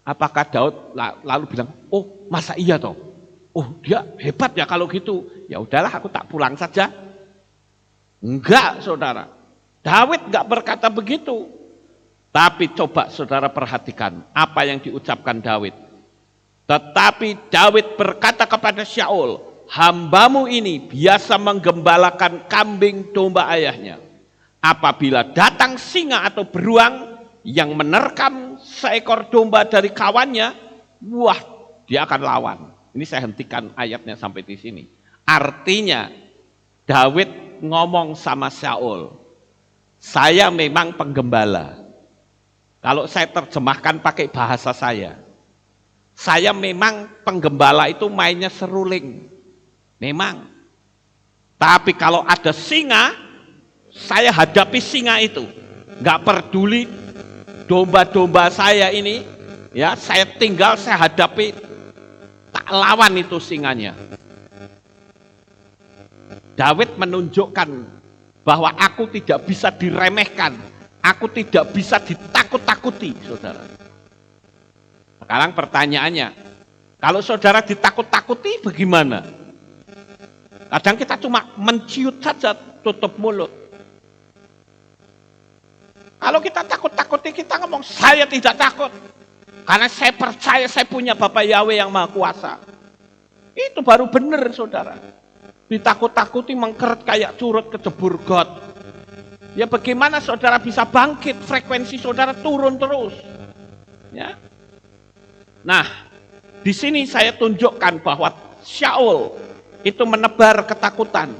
Apakah Daud lalu bilang, oh masa iya toh? Oh dia hebat ya kalau gitu. Ya udahlah aku tak pulang saja. Enggak, saudara. Daud enggak berkata begitu. Tapi coba saudara perhatikan apa yang diucapkan Daud. Tetapi Daud berkata kepada Saul, hambamu ini biasa menggembalakan kambing domba ayahnya. Apabila datang singa atau beruang yang menerkam seekor domba dari kawannya, wah dia akan lawan. Ini saya hentikan ayatnya sampai di sini. Artinya Daud ngomong sama Saul, saya memang penggembala. Kalau saya terjemahkan pakai bahasa saya memang penggembala itu mainnya seruling. Memang. Tapi kalau ada singa, saya hadapi singa itu. Enggak peduli domba-domba saya ini, ya saya tinggal, saya hadapi, tak lawan itu singanya. Daud menunjukkan bahwa aku tidak bisa diremehkan, aku tidak bisa ditakut-takuti, saudara. Sekarang pertanyaannya, kalau saudara ditakut-takuti bagaimana? Kadang kita cuma menciut saja, tutup mulut. Kalau kita takut-takuti, kita ngomong, saya tidak takut. Karena saya percaya saya punya Bapak Yahweh yang Maha Kuasa. Itu baru benar, saudara. Ditakut-takuti mengkeret kayak curut kejebur got. Ya bagaimana saudara bisa bangkit, frekuensi saudara turun terus. Ya. Nah, di sini saya tunjukkan bahwa Saul itu menebar ketakutan.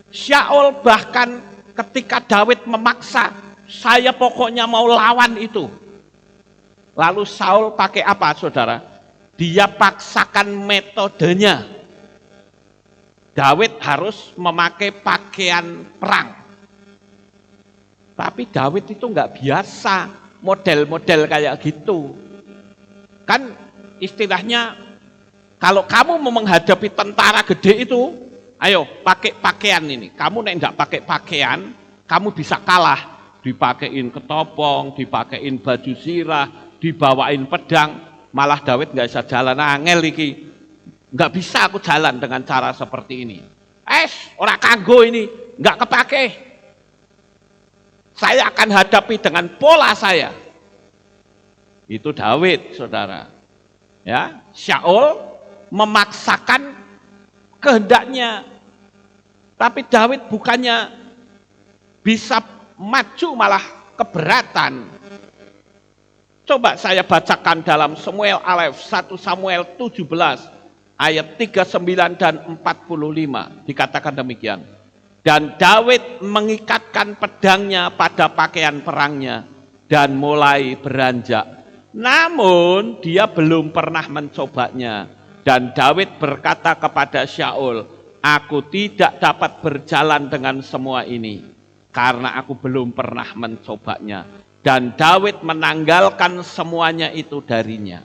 Saul bahkan ketika Daud memaksa, saya pokoknya mau lawan itu. Lalu Saul pakai apa, saudara? Dia paksakan metodenya. Daud harus memakai pakaian perang. Tapi Daud itu nggak biasa model-model kayak gitu. Kan istilahnya kalau kamu mau menghadapi tentara gede itu, ayo pakai pakaian ini. Kamu nek enggak pakai pakaian, kamu bisa kalah. Dipakein ketopong, dipakein baju sirah, dibawain pedang, malah Daud nggak bisa jalan angel iki. Nggak bisa aku jalan dengan cara seperti ini. Ora kanggo ini, nggak kepake. Saya akan hadapi dengan pola saya. Itu Daud, saudara. Ya, Saul memaksakan kehendaknya. Tapi Daud bukannya bisa maju, malah keberatan. Coba saya bacakan dalam Samuel Alef 1 Samuel 17 ayat 39 dan 45. Dikatakan demikian. Dan Daud mengikatkan pedangnya pada pakaian perangnya dan mulai beranjak. Namun dia belum pernah mencobanya. Dan Daud berkata kepada Syaul, aku tidak dapat berjalan dengan semua ini karena aku belum pernah mencobanya. Dan Daud menanggalkan semuanya itu darinya.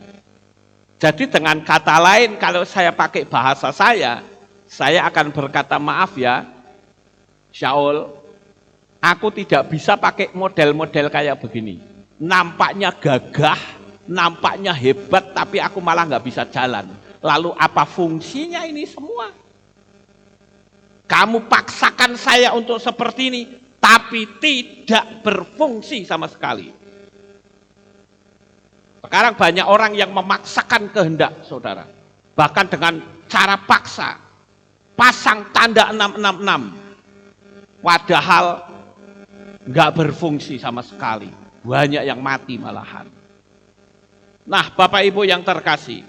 Jadi dengan kata lain, kalau saya pakai bahasa saya akan berkata, maaf ya Syaul, aku tidak bisa pakai model-model kayak begini. Nampaknya gagah, nampaknya hebat, tapi aku malah nggak bisa jalan. Lalu apa fungsinya ini semua? Kamu paksakan saya untuk seperti ini, tapi tidak berfungsi sama sekali. Sekarang banyak orang yang memaksakan kehendak, saudara. Bahkan dengan cara paksa. Pasang tanda 666. Padahal nggak berfungsi sama sekali. Banyak yang mati malahan. Nah, Bapak Ibu yang terkasih.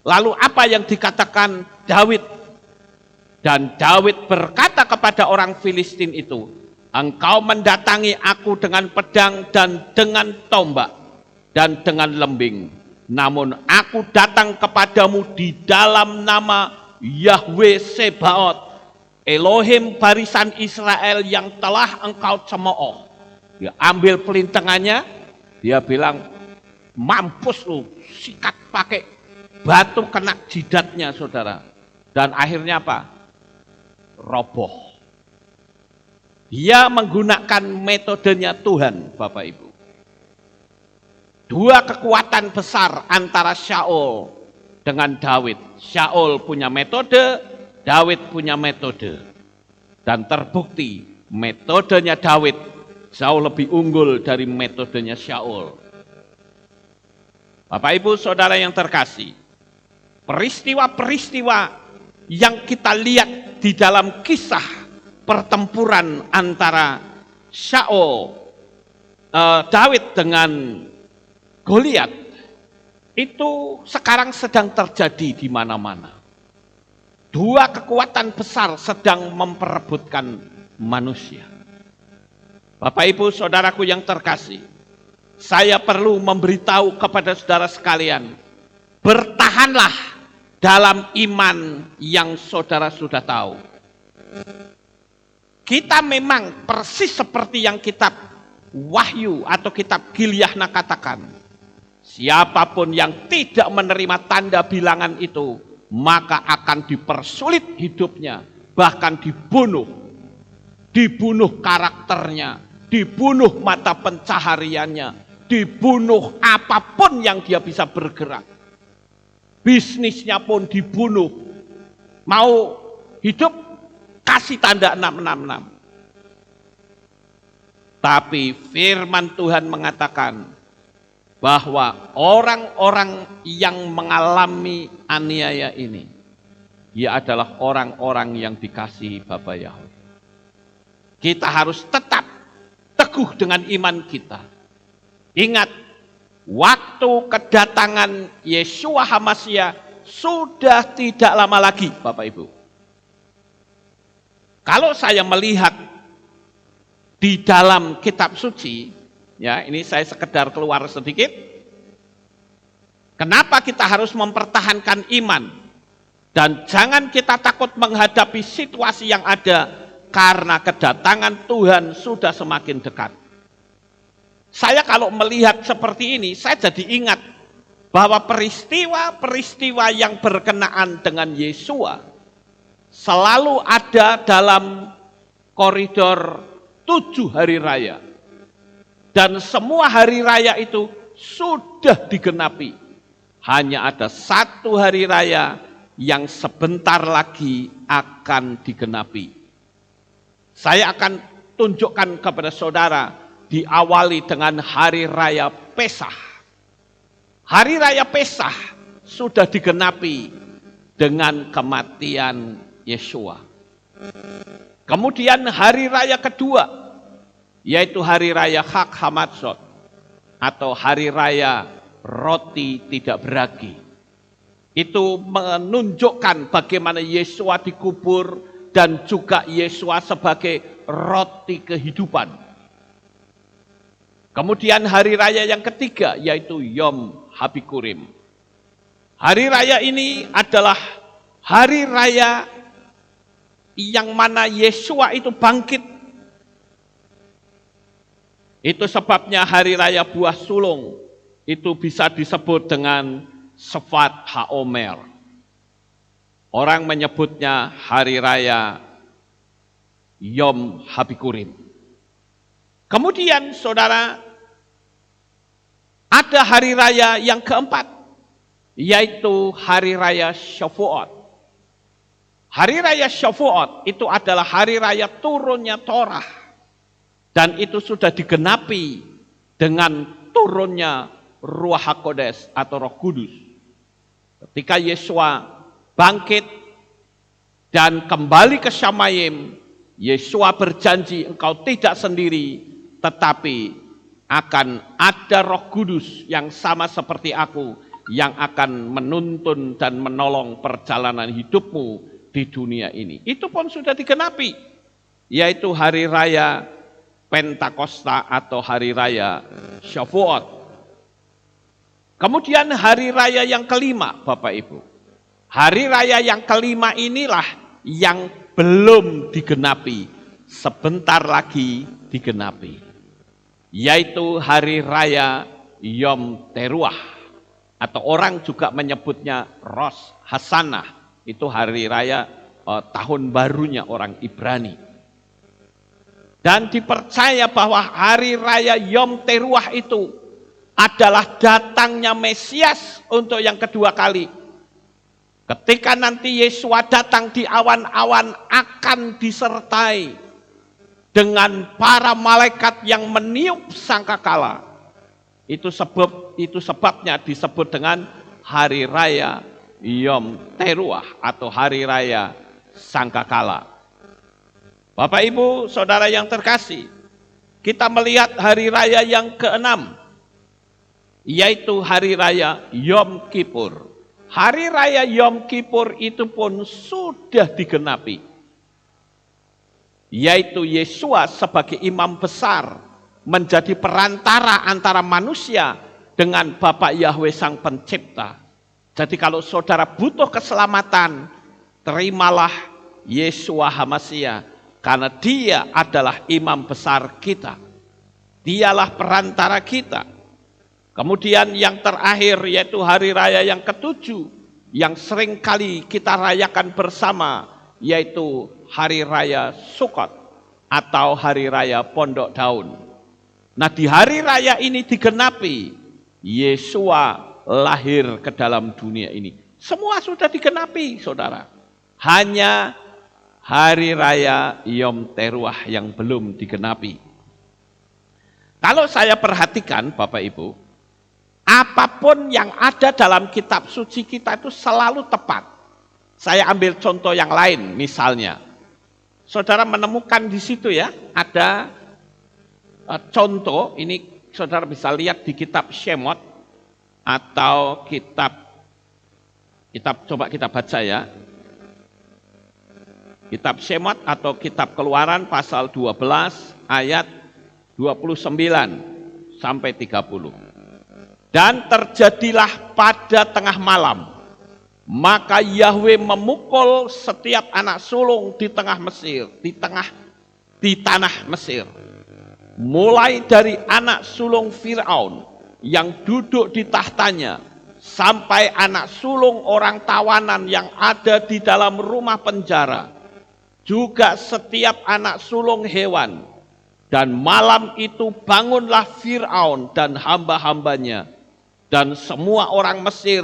Lalu apa yang dikatakan Daud? Dan Daud berkata kepada orang Filistin itu, engkau mendatangi aku dengan pedang dan dengan tombak dan dengan lembing. Namun aku datang kepadamu di dalam nama Yahweh Sebaot, Elohim barisan Israel yang telah engkau cemooh. Dia ambil pelintangannya, dia bilang, mampus lu, sikat pakai batu kena jidatnya, saudara. Dan akhirnya apa? Roboh. Dia menggunakan metodenya Tuhan, Bapak Ibu. Dua kekuatan besar antara Syaul dengan Daud. Syaul punya metode, Daud punya metode. Dan terbukti metodenya Daud jauh lebih unggul dari metodenya Syaul. Bapak Ibu Saudara yang terkasih, peristiwa-peristiwa yang kita lihat di dalam kisah pertempuran antara Daud dengan Goliat itu sekarang sedang terjadi di mana-mana. Dua kekuatan besar sedang memperebutkan manusia. Bapak Ibu Saudaraku yang terkasih, saya perlu memberitahu kepada saudara sekalian, bertahanlah dalam iman yang saudara sudah tahu. Kita memang persis seperti yang kitab Wahyu atau kitab Gilyahna katakan, siapapun yang tidak menerima tanda bilangan itu, maka akan dipersulit hidupnya, bahkan dibunuh karakternya, dibunuh mata pencahariannya, dibunuh apapun yang dia bisa bergerak. Bisnisnya pun dibunuh. Mau hidup, kasih tanda 666. Tapi firman Tuhan mengatakan bahwa orang-orang yang mengalami aniaya ini, ia adalah orang-orang yang dikasihi Bapa Yahweh. Kita harus tetap teguh dengan iman kita. Ingat, waktu kedatangan Yeshua HaMasyiah sudah tidak lama lagi, Bapak Ibu. Kalau saya melihat di dalam kitab suci, ya, ini saya sekedar keluar sedikit. Kenapa kita harus mempertahankan iman? Dan jangan kita takut menghadapi situasi yang ada, karena kedatangan Tuhan sudah semakin dekat. Saya kalau melihat seperti ini, saya jadi ingat bahwa peristiwa-peristiwa yang berkenaan dengan Yeshua selalu ada dalam koridor 7 hari raya. Dan semua hari raya itu sudah digenapi. Hanya ada satu hari raya yang sebentar lagi akan digenapi. Saya akan tunjukkan kepada saudara, diawali dengan hari raya Pesah. Hari raya Pesah sudah digenapi dengan kematian Yeshua. Kemudian hari raya kedua, yaitu hari raya Hag Hamatzot. atau hari raya roti tidak beragi. Itu menunjukkan bagaimana Yesua dikubur dan juga Yesua sebagai roti kehidupan. Kemudian hari raya yang ketiga yaitu Yom Habikurim. Hari raya ini adalah hari raya yang mana Yesua itu bangkit. Itu sebabnya hari raya buah sulung itu bisa disebut dengan Sefat HaOmer. Orang menyebutnya hari raya Yom Habikurim. Kemudian saudara, ada hari raya yang keempat, yaitu hari raya Shavuot. Hari raya Shavuot itu adalah hari raya turunnya Torah. Dan itu sudah digenapi dengan turunnya Ruach HaKodes atau Roh Kudus. Ketika Yesua bangkit dan kembali ke Shamayim, Yesua berjanji engkau tidak sendiri, tetapi akan ada Roh Kudus yang sama seperti aku, yang akan menuntun dan menolong perjalanan hidupmu di dunia ini. Itu pun sudah digenapi, yaitu hari raya Pentakosta atau hari raya Shavuot. Kemudian hari raya yang kelima, Bapak Ibu. Hari raya yang kelima inilah yang belum digenapi, sebentar lagi digenapi. Yaitu hari raya Yom Teruah. Atau orang juga menyebutnya Rosh Hashanah. Itu hari raya tahun barunya orang Ibrani. Dan dipercaya bahwa hari raya Yom Teruah itu adalah datangnya Mesias untuk yang kedua kali. Ketika nanti Yesua datang di awan-awan akan disertai dengan para malaikat yang meniup sangkakala. Itu sebabnya disebut dengan hari raya Yom Teruah atau hari raya sangkakala. Bapak Ibu, saudara yang terkasih, kita melihat hari raya yang keenam, yaitu hari raya Yom Kippur. Hari raya Yom Kippur itu pun sudah digenapi, yaitu Yesua sebagai imam besar menjadi perantara antara manusia dengan Bapa Yahweh Sang Pencipta. Jadi kalau saudara butuh keselamatan, terimalah Yesua HaMasiah, karena dia adalah imam besar kita. Dialah perantara kita. Kemudian yang terakhir yaitu hari raya yang ketujuh, yang sering kali kita rayakan bersama, yaitu hari raya Sukkot atau hari raya Pondok Daun. Nah, di hari raya ini digenapi, Yesua lahir ke dalam dunia ini. Semua sudah digenapi, saudara. Hanya hari raya Yom Teruah yang belum digenapi. Kalau saya perhatikan, Bapak Ibu, apapun yang ada dalam kitab suci kita itu selalu tepat. Saya ambil contoh yang lain, misalnya. Saudara menemukan di situ ya, ada contoh, ini saudara bisa lihat di kitab Shemot, atau kitab coba kita baca ya. Kitab Shemot atau kitab Keluaran pasal 12 ayat 29 sampai 30. Dan terjadilah pada tengah malam, maka Yahweh memukul setiap anak sulung di tengah Mesir, di tanah Mesir. Mulai dari anak sulung Firaun yang duduk di tahtanya, sampai anak sulung orang tawanan yang ada di dalam rumah penjara, juga setiap anak sulung hewan. Dan malam itu bangunlah Firaun dan hamba-hambanya dan semua orang Mesir,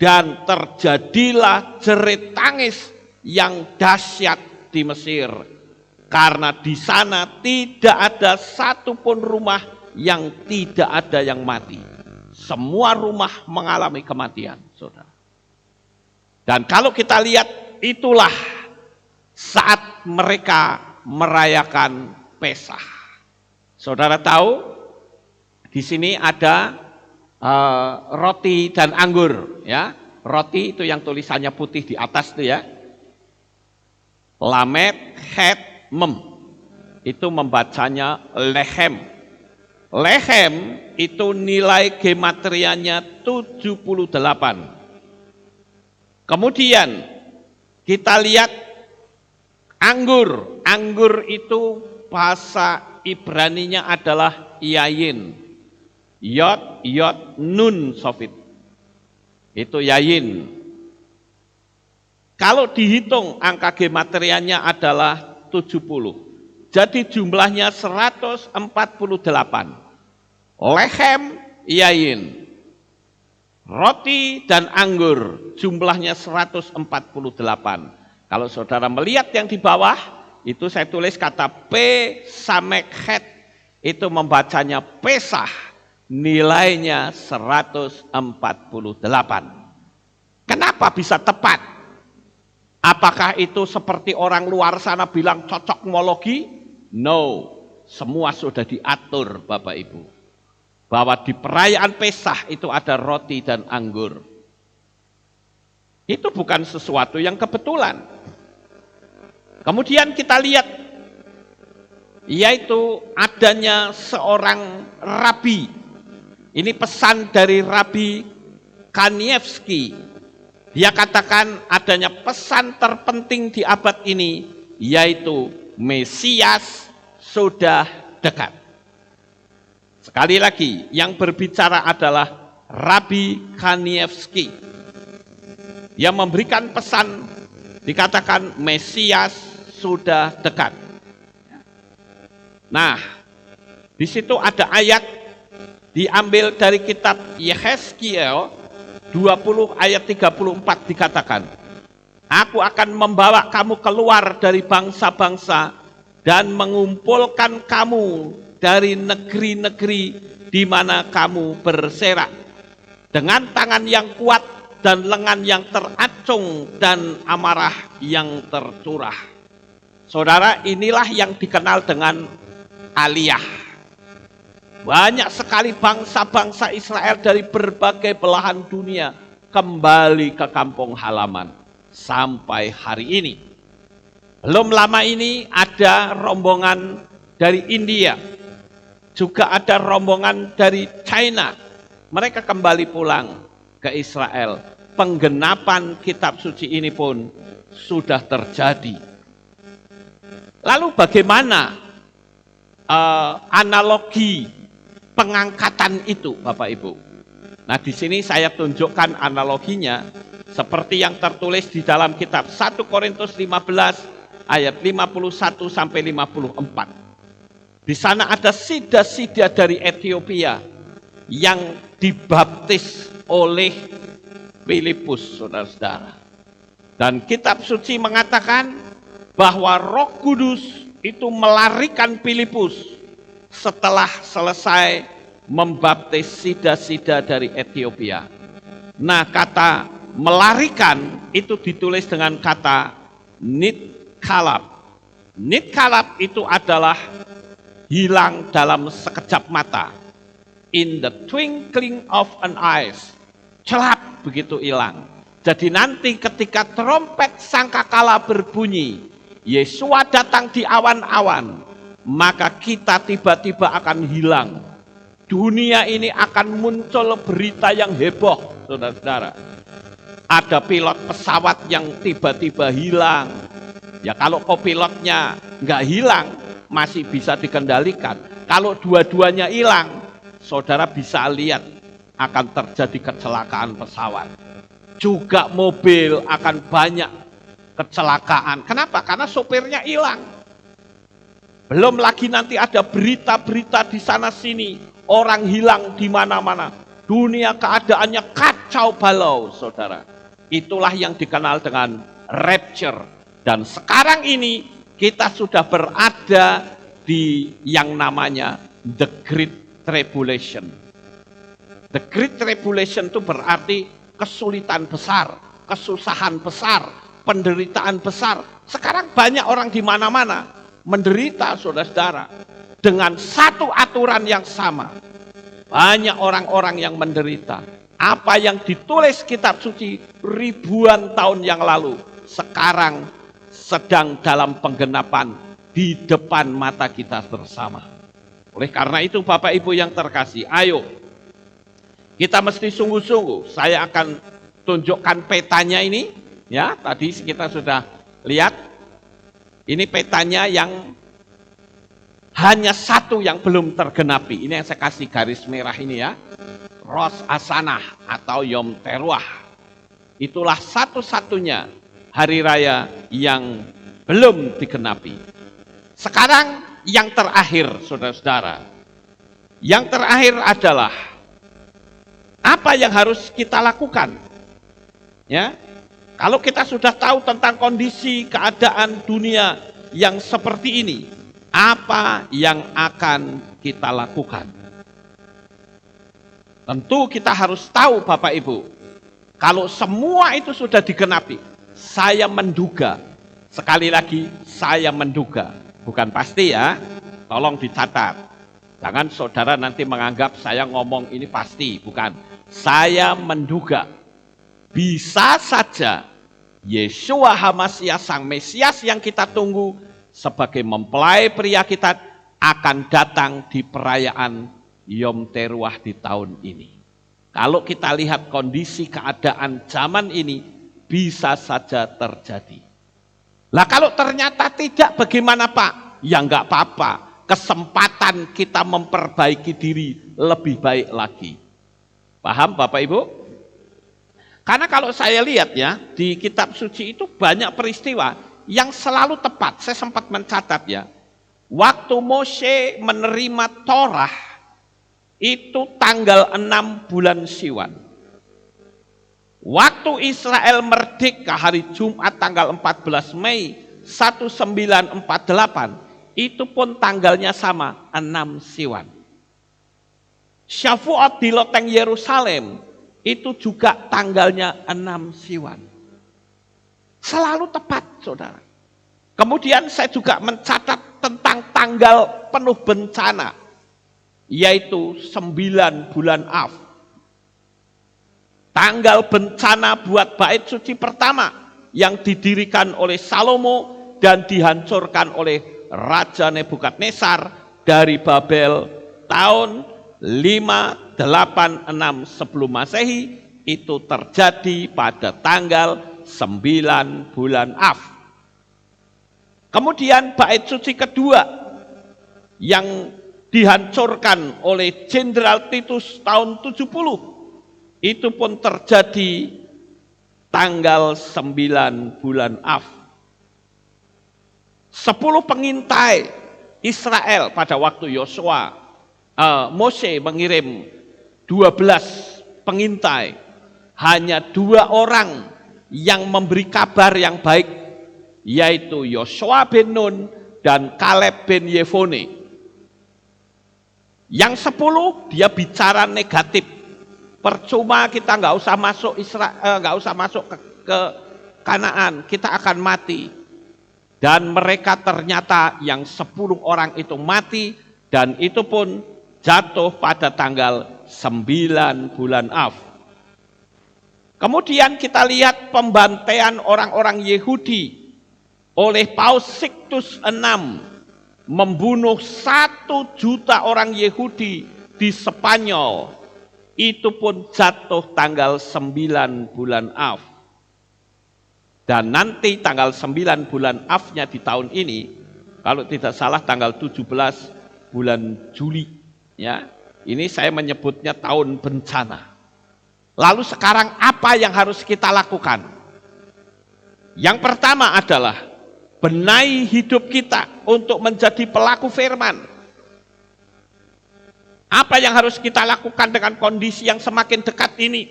dan terjadilah jerit tangis yang dahsyat di Mesir, karena di sana tidak ada satupun rumah yang tidak ada yang mati. Semua rumah mengalami kematian, saudara. Dan kalau kita lihat, itulah saat mereka merayakan Pesah. Saudara tahu, Di sini ada roti dan anggur, ya. Roti itu yang tulisannya putih di atas itu ya. Lamet, het, mem. Itu membacanya lehem. Lehem itu nilai gematrianya 78. Kemudian kita lihat anggur. Anggur itu bahasa Ibraninya adalah yayin. Yod, yod, nun, sofit. Itu yayin. Kalau dihitung angka gematrianya adalah 70. Jadi jumlahnya 148. Lehem, yayin. Roti dan anggur jumlahnya 148. Kalau saudara melihat yang di bawah, itu saya tulis kata P samek het. Itu membacanya Pesah. Nilainya 148. Kenapa bisa tepat? Apakah itu seperti orang luar sana bilang cocokmologi? No, semua sudah diatur Bapak Ibu. Bahwa di perayaan Pesah itu ada roti dan anggur. Itu bukan sesuatu yang kebetulan. Kemudian kita lihat, yaitu adanya seorang rabi. Ini pesan dari Rabi Kanievsky. Dia katakan adanya pesan terpenting di abad ini, yaitu Mesias sudah dekat. Sekali lagi, yang berbicara adalah Rabi Kanievsky. Dia memberikan pesan, dikatakan Mesias sudah dekat. Nah, di situ ada ayat diambil dari kitab Yehezkiel 20 ayat 34 dikatakan, aku akan membawa kamu keluar dari bangsa-bangsa dan mengumpulkan kamu dari negeri-negeri di mana kamu berserak dengan tangan yang kuat dan lengan yang teracung dan amarah yang tercurah. Saudara, inilah yang dikenal dengan aliyah. Banyak sekali bangsa-bangsa Israel dari berbagai belahan dunia kembali ke kampung halaman sampai hari ini. Belum lama ini ada rombongan dari India, juga ada rombongan dari China. Mereka kembali pulang ke Israel. Penggenapan kitab suci ini pun sudah terjadi. Lalu bagaimana analogi pengangkatan itu, Bapak Ibu? Nah, di sini saya tunjukkan analoginya seperti yang tertulis di dalam kitab 1 Korintus 15 ayat 51 sampai 54. Di sana ada sida-sida dari Ethiopia yang dibaptis oleh Filipus, saudara-saudara. Dan kitab suci mengatakan bahwa Roh Kudus itu melarikan Filipus setelah selesai membaptis sida-sida dari Ethiopia. Nah, kata melarikan itu ditulis dengan kata nitkalab. Nitkalab itu adalah hilang dalam sekejap mata. In the twinkling of an eye. Celap begitu hilang. Jadi nanti ketika trompet sangkakala berbunyi, Yesua datang di awan-awan, maka kita tiba-tiba akan hilang. Dunia ini akan muncul berita yang heboh, saudara-saudara. Ada pilot pesawat yang tiba-tiba hilang. Ya kalau kopilotnya nggak hilang, masih bisa dikendalikan. Kalau dua-duanya hilang, saudara bisa lihat akan terjadi kecelakaan pesawat. Juga mobil akan banyak kecelakaan. Kenapa? Karena sopirnya hilang. Belum lagi nanti ada berita-berita di sana sini, orang hilang di mana-mana. Dunia keadaannya kacau balau, saudara. Itulah yang dikenal dengan rapture. Dan sekarang ini kita sudah berada di yang namanya The Great Tribulation. The Great Tribulation itu berarti kesulitan besar, kesusahan besar, penderitaan besar. Sekarang banyak orang di mana-mana menderita, saudara-saudara, dengan satu aturan yang sama. Banyak orang-orang yang menderita. Apa yang ditulis kitab suci ribuan tahun yang lalu, sekarang sedang dalam penggenapan di depan mata kita bersama. Oleh karena itu Bapak Ibu yang terkasih, ayo kita mesti sungguh-sungguh. Saya akan tunjukkan petanya ini, ya. Tadi kita sudah lihat. Ini petanya yang hanya satu yang belum tergenapi. Ini yang saya kasih garis merah ini ya. Rosh Hashanah atau Yom Teruah. Itulah satu-satunya hari raya yang belum digenapi. Sekarang yang terakhir, saudara-saudara. Yang terakhir adalah apa yang harus kita lakukan? Ya, kalau kita sudah tahu tentang kondisi keadaan dunia yang seperti ini, apa yang akan kita lakukan? Tentu kita harus tahu Bapak Ibu, kalau semua itu sudah digenapi, saya menduga, sekali lagi saya menduga, bukan pasti ya, tolong dicatat. Jangan saudara nanti menganggap saya ngomong ini pasti, bukan. Saya menduga bisa saja Yeshua HaMasyiah Sang Mesias yang kita tunggu sebagai mempelai pria kita akan datang di perayaan Yom Teruah di tahun ini. Kalau kita lihat kondisi keadaan zaman ini bisa saja terjadi. Lah kalau ternyata tidak bagaimana Pak? Ya enggak apa-apa. Kesempatan kita memperbaiki diri lebih baik lagi. Paham Bapak Ibu? Karena kalau saya lihat ya, di kitab suci itu banyak peristiwa yang selalu tepat. Saya sempat mencatat ya. Waktu Mose menerima Torah, itu tanggal 6 bulan Siwan. Waktu Israel merdeka hari Jumat tanggal 14 Mei 1948, itu pun tanggalnya sama, 6 Siwan. Syafuat di loteng Yerusalem itu juga tanggalnya 6 Siwan. Selalu tepat, saudara. Kemudian saya juga mencatat tentang tanggal penuh bencana, yaitu 9 bulan Av. Tanggal bencana buat bait suci pertama yang didirikan oleh Salomo dan dihancurkan oleh Raja Nebukadnezar dari Babel tahun 586 sebelum Masehi, itu terjadi pada tanggal 9 bulan Av. Kemudian bait suci kedua yang dihancurkan oleh Jenderal Titus tahun 70, itu pun terjadi tanggal 9 bulan Av. 10 pengintai Israel pada waktu Mose mengirim 12 pengintai, hanya 2 orang yang memberi kabar yang baik, yaitu Yosua bin Nun dan Kaleb bin Yefone. Yang 10 dia bicara negatif, percuma kita nggak usah masuk nggak usah masuk ke Kanaan, kita akan mati. Dan mereka ternyata yang 10 orang itu mati, dan itu pun jatuh pada tanggal 9 bulan Av. Kemudian kita lihat pembantaian orang-orang Yahudi oleh Paus Sixtus VI, membunuh 1 juta orang Yahudi di Spanyol. Itu pun jatuh tanggal 9 bulan Av. Dan nanti tanggal 9 bulan Av-nya di tahun ini, kalau tidak salah tanggal 17 bulan Juli. Ya, ini saya menyebutnya tahun bencana. Lalu sekarang apa yang harus kita lakukan? Yang pertama adalah benahi hidup kita untuk menjadi pelaku firman. Apa yang harus kita lakukan dengan kondisi yang semakin dekat ini?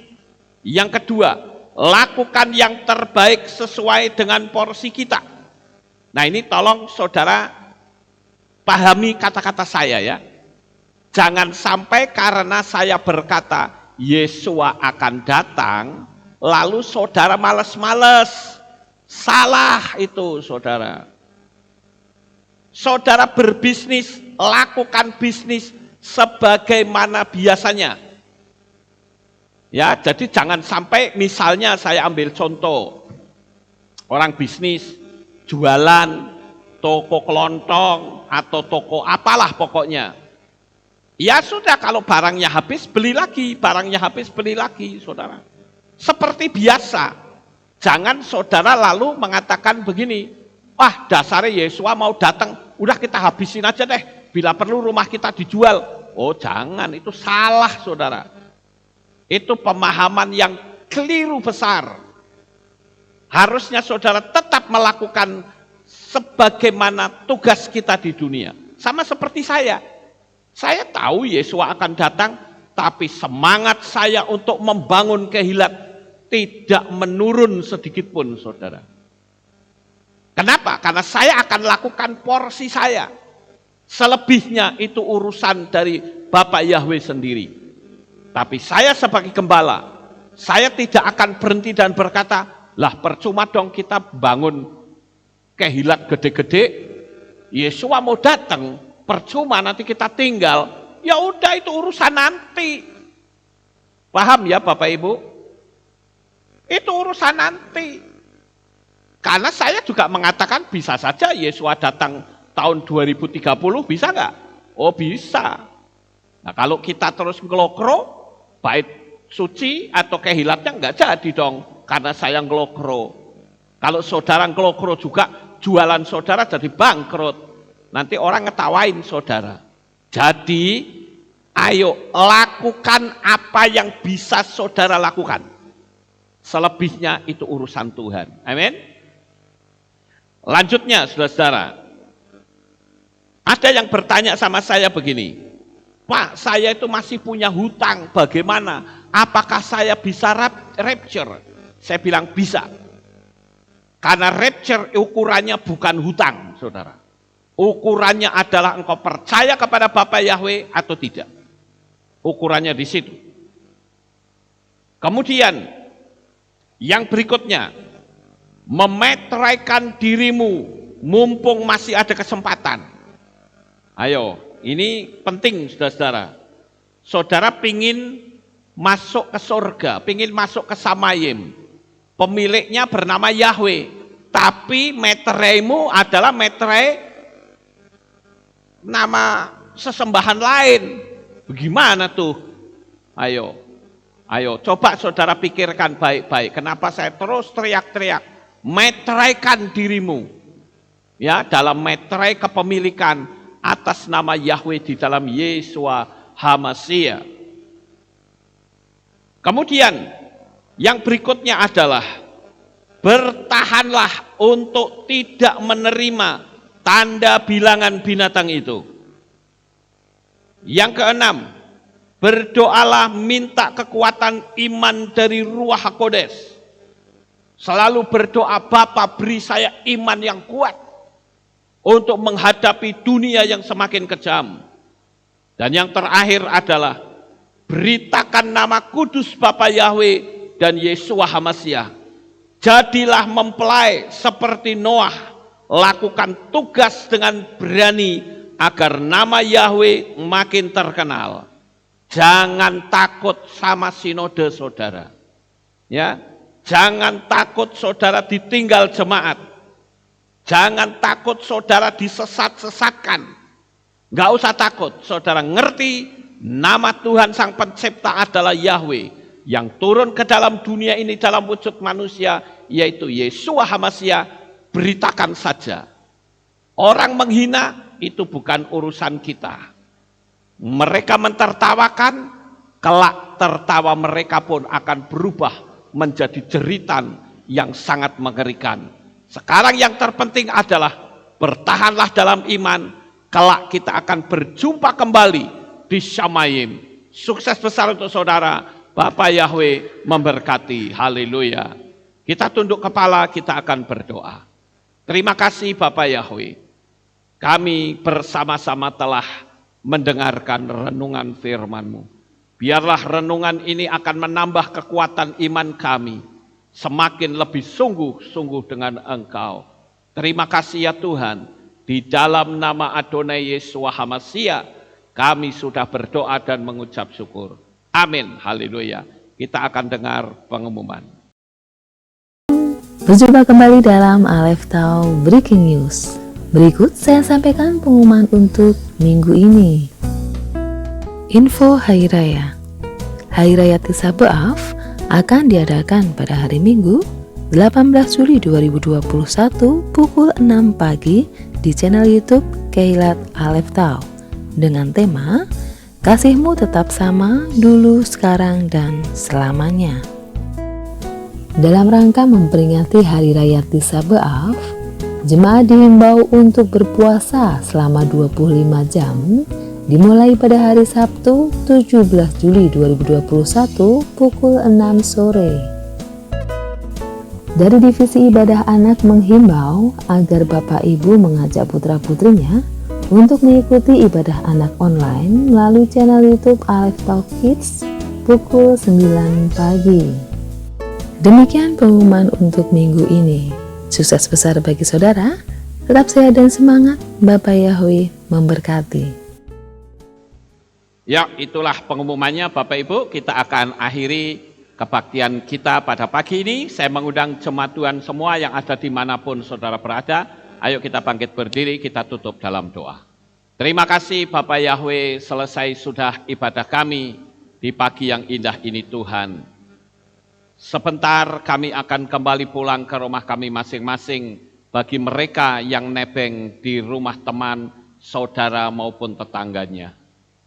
Yang kedua, lakukan yang terbaik sesuai dengan porsi kita. Nah ini tolong saudara pahami kata-kata saya ya. Jangan sampai karena saya berkata Yesua akan datang, lalu saudara males-males. Salah itu saudara. Saudara berbisnis, lakukan bisnis sebagaimana biasanya. Ya, jadi jangan sampai misalnya saya ambil contoh orang bisnis jualan toko kelontong atau toko apalah pokoknya. Ya sudah, kalau barangnya habis beli lagi, barangnya habis beli lagi, saudara. Seperti biasa. Jangan saudara lalu mengatakan begini, wah dasarnya Yesua mau datang, udah kita habisin aja deh, bila perlu rumah kita dijual. Oh jangan, itu salah saudara. Itu pemahaman yang keliru besar. Harusnya saudara tetap melakukan sebagaimana tugas kita di dunia. Sama seperti saya. Saya tahu Yesua akan datang, tapi semangat saya untuk membangun kehilat tidak menurun sedikit pun, saudara. Kenapa? Karena saya akan lakukan porsi saya. Selebihnya itu urusan dari Bapak Yahweh sendiri. Tapi saya sebagai gembala, saya tidak akan berhenti dan berkata, lah percuma dong kita bangun kehilat gede-gede, Yesua mau datang, percuma nanti kita tinggal, ya udah itu urusan nanti. Paham ya Bapak Ibu? Itu urusan nanti. Karena saya juga mengatakan bisa saja Yesua datang tahun 2030, bisa nggak? Oh bisa. Nah kalau kita terus ngelokro, bait suci atau kehilatnya nggak jadi dong, karena saya ngelokro. Kalau saudara ngelokro juga, jualan saudara jadi bangkrut. Nanti orang ngetawain saudara. Jadi, ayo lakukan apa yang bisa saudara lakukan. Selebihnya itu urusan Tuhan. Amin. Lanjutnya, saudara-saudara. Ada yang bertanya sama saya begini, Pak, saya itu masih punya hutang, bagaimana? Apakah saya bisa rapture? Saya bilang bisa. Karena rapture ukurannya bukan hutang, saudara. Ukurannya adalah engkau percaya kepada Bapa Yahweh atau tidak. Ukurannya di situ. Kemudian, yang berikutnya, memeteraikan dirimu mumpung masih ada kesempatan. Ayo, ini penting saudara-saudara. Saudara pingin masuk ke surga, pingin masuk ke Samayim. Pemiliknya bernama Yahweh, tapi meteraimu adalah meterai nama sesembahan lain. Bagaimana tuh? Ayo, coba saudara pikirkan baik-baik. Kenapa saya terus teriak-teriak? Meteraikan dirimu. Ya, dalam meterai kepemilikan atas nama Yahweh di dalam Yesua HaMasiah. Kemudian, yang berikutnya adalah bertahanlah untuk tidak menerima tanda bilangan binatang itu. Yang keenam, berdoalah minta kekuatan iman dari Ruach HaKodes. Selalu berdoa, Bapa beri saya iman yang kuat untuk menghadapi dunia yang semakin kejam. Dan yang terakhir adalah beritakan nama kudus Bapa Yahweh dan Yesua HaMasiah. Jadilah mempelai seperti Noah. Lakukan tugas dengan berani agar nama Yahweh makin terkenal. Jangan takut sama sinode saudara. Ya, jangan takut saudara ditinggal jemaat. Jangan takut saudara disesat-sesatkan. Enggak usah takut, saudara ngerti nama Tuhan Sang Pencipta adalah Yahweh yang turun ke dalam dunia ini dalam wujud manusia, yaitu Yesua HaMasiah. Beritakan saja. Orang menghina itu bukan urusan kita. Mereka mentertawakan, kelak tertawa mereka pun akan berubah menjadi jeritan yang sangat mengerikan. Sekarang yang terpenting adalah bertahanlah dalam iman, kelak kita akan berjumpa kembali di Samayim. Sukses besar untuk saudara. Bapak Yahweh memberkati. Haleluya. Kita tunduk kepala, kita akan berdoa. Terima kasih Bapak Yahweh. Kami bersama-sama telah mendengarkan renungan firman-Mu. Biarlah renungan ini akan menambah kekuatan iman kami. Semakin lebih sungguh-sungguh dengan Engkau. Terima kasih ya Tuhan. Di dalam nama Adonai Yesua HaMasiah Kami sudah berdoa dan mengucap syukur. Amin. Haleluya. Kita akan dengar pengumuman. Berjumpa kembali dalam Aleph Tau Breaking News. Berikut saya sampaikan pengumuman untuk minggu ini. Info Hari Raya. Hari Raya Tisha B'Av akan diadakan pada hari Minggu 18 Juli 2021 pukul 6 pagi di channel YouTube Keilat Aleph Tau dengan tema Kasihmu Tetap Sama Dulu, Sekarang, dan Selamanya. Dalam rangka memperingati Hari Raya Tisha B'Av, jemaat dihimbau untuk berpuasa selama 25 jam dimulai pada hari Sabtu 17 Juli 2021 pukul 6 sore. Dari Divisi Ibadah Anak menghimbau agar Bapak Ibu mengajak putra-putrinya untuk mengikuti ibadah anak online melalui channel YouTube Aleph Tau Kids pukul 9 pagi. Demikian pengumuman untuk minggu ini. Sukses besar bagi saudara, tetap sehat dan semangat, Bapak Yahweh memberkati. Ya, itulah pengumumannya Bapak Ibu. Kita akan akhiri kebaktian kita pada pagi ini. Saya mengundang jemaat Tuhan semua yang ada dimanapun saudara berada. Ayo kita bangkit berdiri, kita tutup dalam doa. Terima kasih Bapak Yahweh, selesai sudah ibadah kami di pagi yang indah ini Tuhan. Sebentar kami akan kembali pulang ke rumah kami masing-masing. Bagi mereka yang nebeng di rumah teman, saudara maupun tetangganya.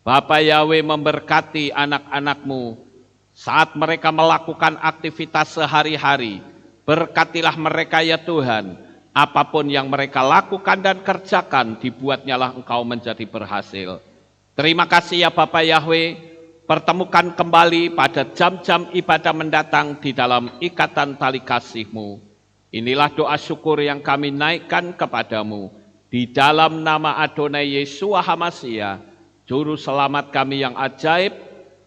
Bapak Yahweh memberkati anak-anak-Mu saat mereka melakukan aktivitas sehari-hari. Berkatilah mereka ya Tuhan. Apapun yang mereka lakukan dan kerjakan, dibuatnyalah Engkau menjadi berhasil. Terima kasih ya Bapak Yahweh, pertemukan kembali pada jam-jam ibadah mendatang di dalam ikatan tali kasih-Mu. Inilah doa syukur yang kami naikkan kepadamu. Di dalam nama Adonai Yeshua HaMashiach, Juru Selamat kami yang ajaib,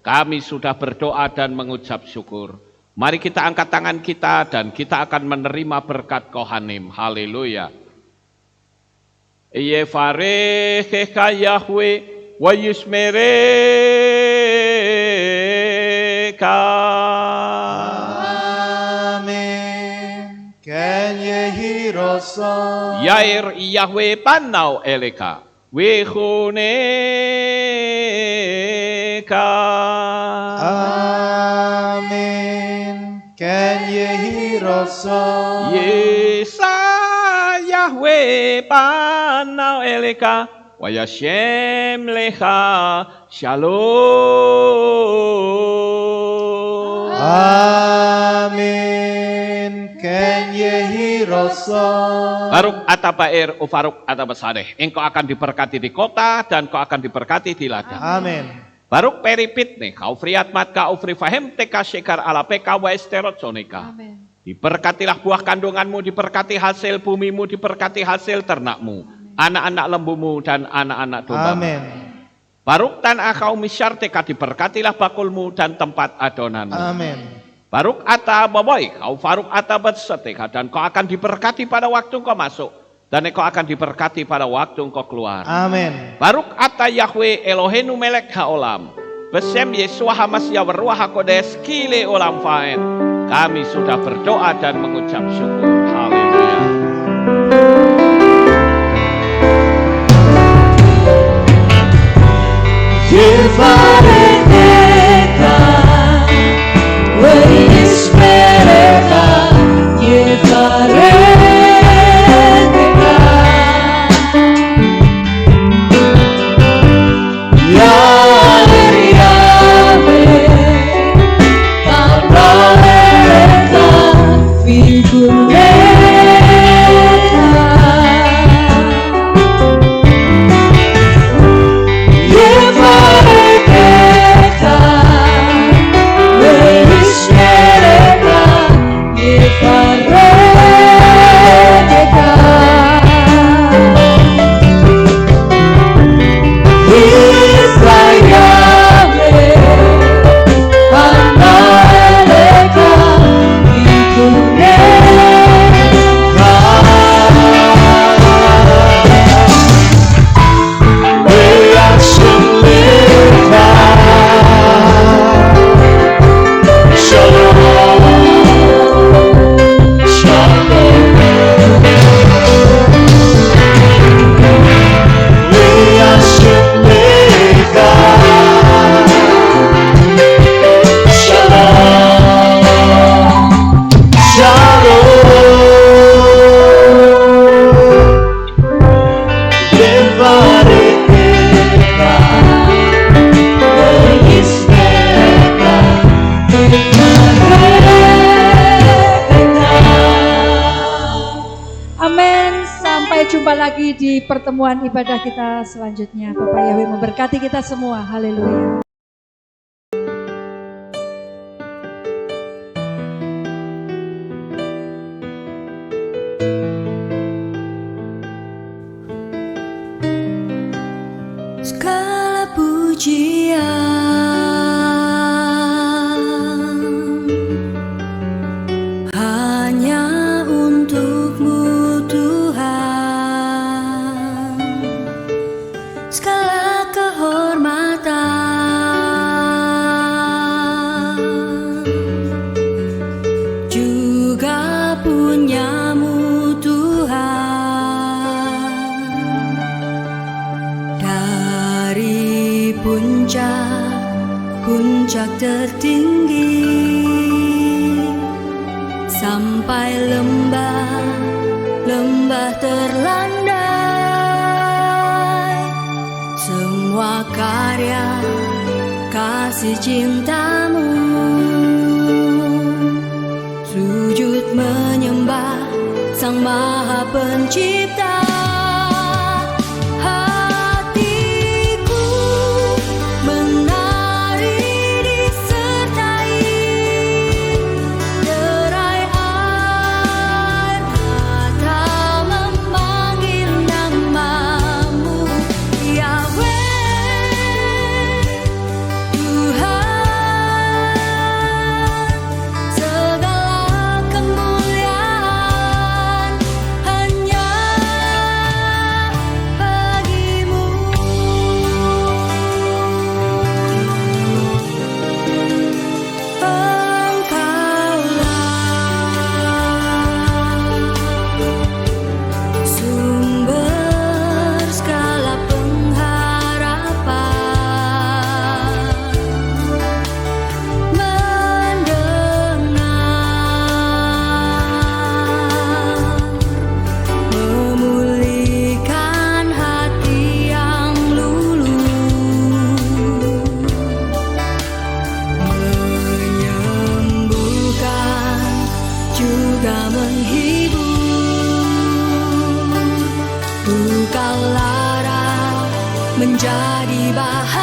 kami sudah berdoa dan mengucap syukur. Mari kita angkat tangan kita dan kita akan menerima berkat Kohanim. Haleluya. Yevarechecha Yahweh wa yishmereka. Amen. Ken yehi rosa. Yair Yahweh panau eleka. Wechuneka. Amen. Ken yehi rosa. Yesa Yahweh panau eleka. Wayashem lecha shalom. Amen. Ken yehi rosa. Baruk atabair ufaruk atabasadeh. Engkau akan diberkati di kota dan kau akan diberkati di ladang. Amin. Baruk peripit nih, kau friat mat kau fri fahem teka shekar ala peka wa esterot sonika. Amen. Diberkatilah buah kandunganmu, diberkati hasil bumimu, diberkati hasil ternakmu, anak-anak lembumu dan anak-anak dombamu. Amin. Baruk tanah kau misyar teka, diberkatilah bakulmu dan tempat adonanmu. Amin. Baruk ata baboy, kau faruk ata berseteka, dan kau akan diberkati pada waktu kau masuk. Dan engkau akan diberkati pada waktu engkau keluar. Amin. Baruk ata Yahweh Elohenu melek haolam. Besem Yeshua HaMashiach Ruach HaKodesh kile olam faen. Kami sudah berdoa dan mengucap syukur. Haleluya. Yevarechecha wa yishmereka. Yevarechecha. Yevarechecha jumpa lagi di pertemuan ibadah kita selanjutnya. Bapak Yahweh memberkati kita semua. Haleluya. Segala pujian hanya untuk-Mu Tuhan, segala kehormatan juga punya-Mu Tuhan. Dari puncak tertinggi sampai lembah terlandai, semua karya kasih cinta-Mu, sujud menyembah Sang Maha Pencipta. Menjadi bahagia.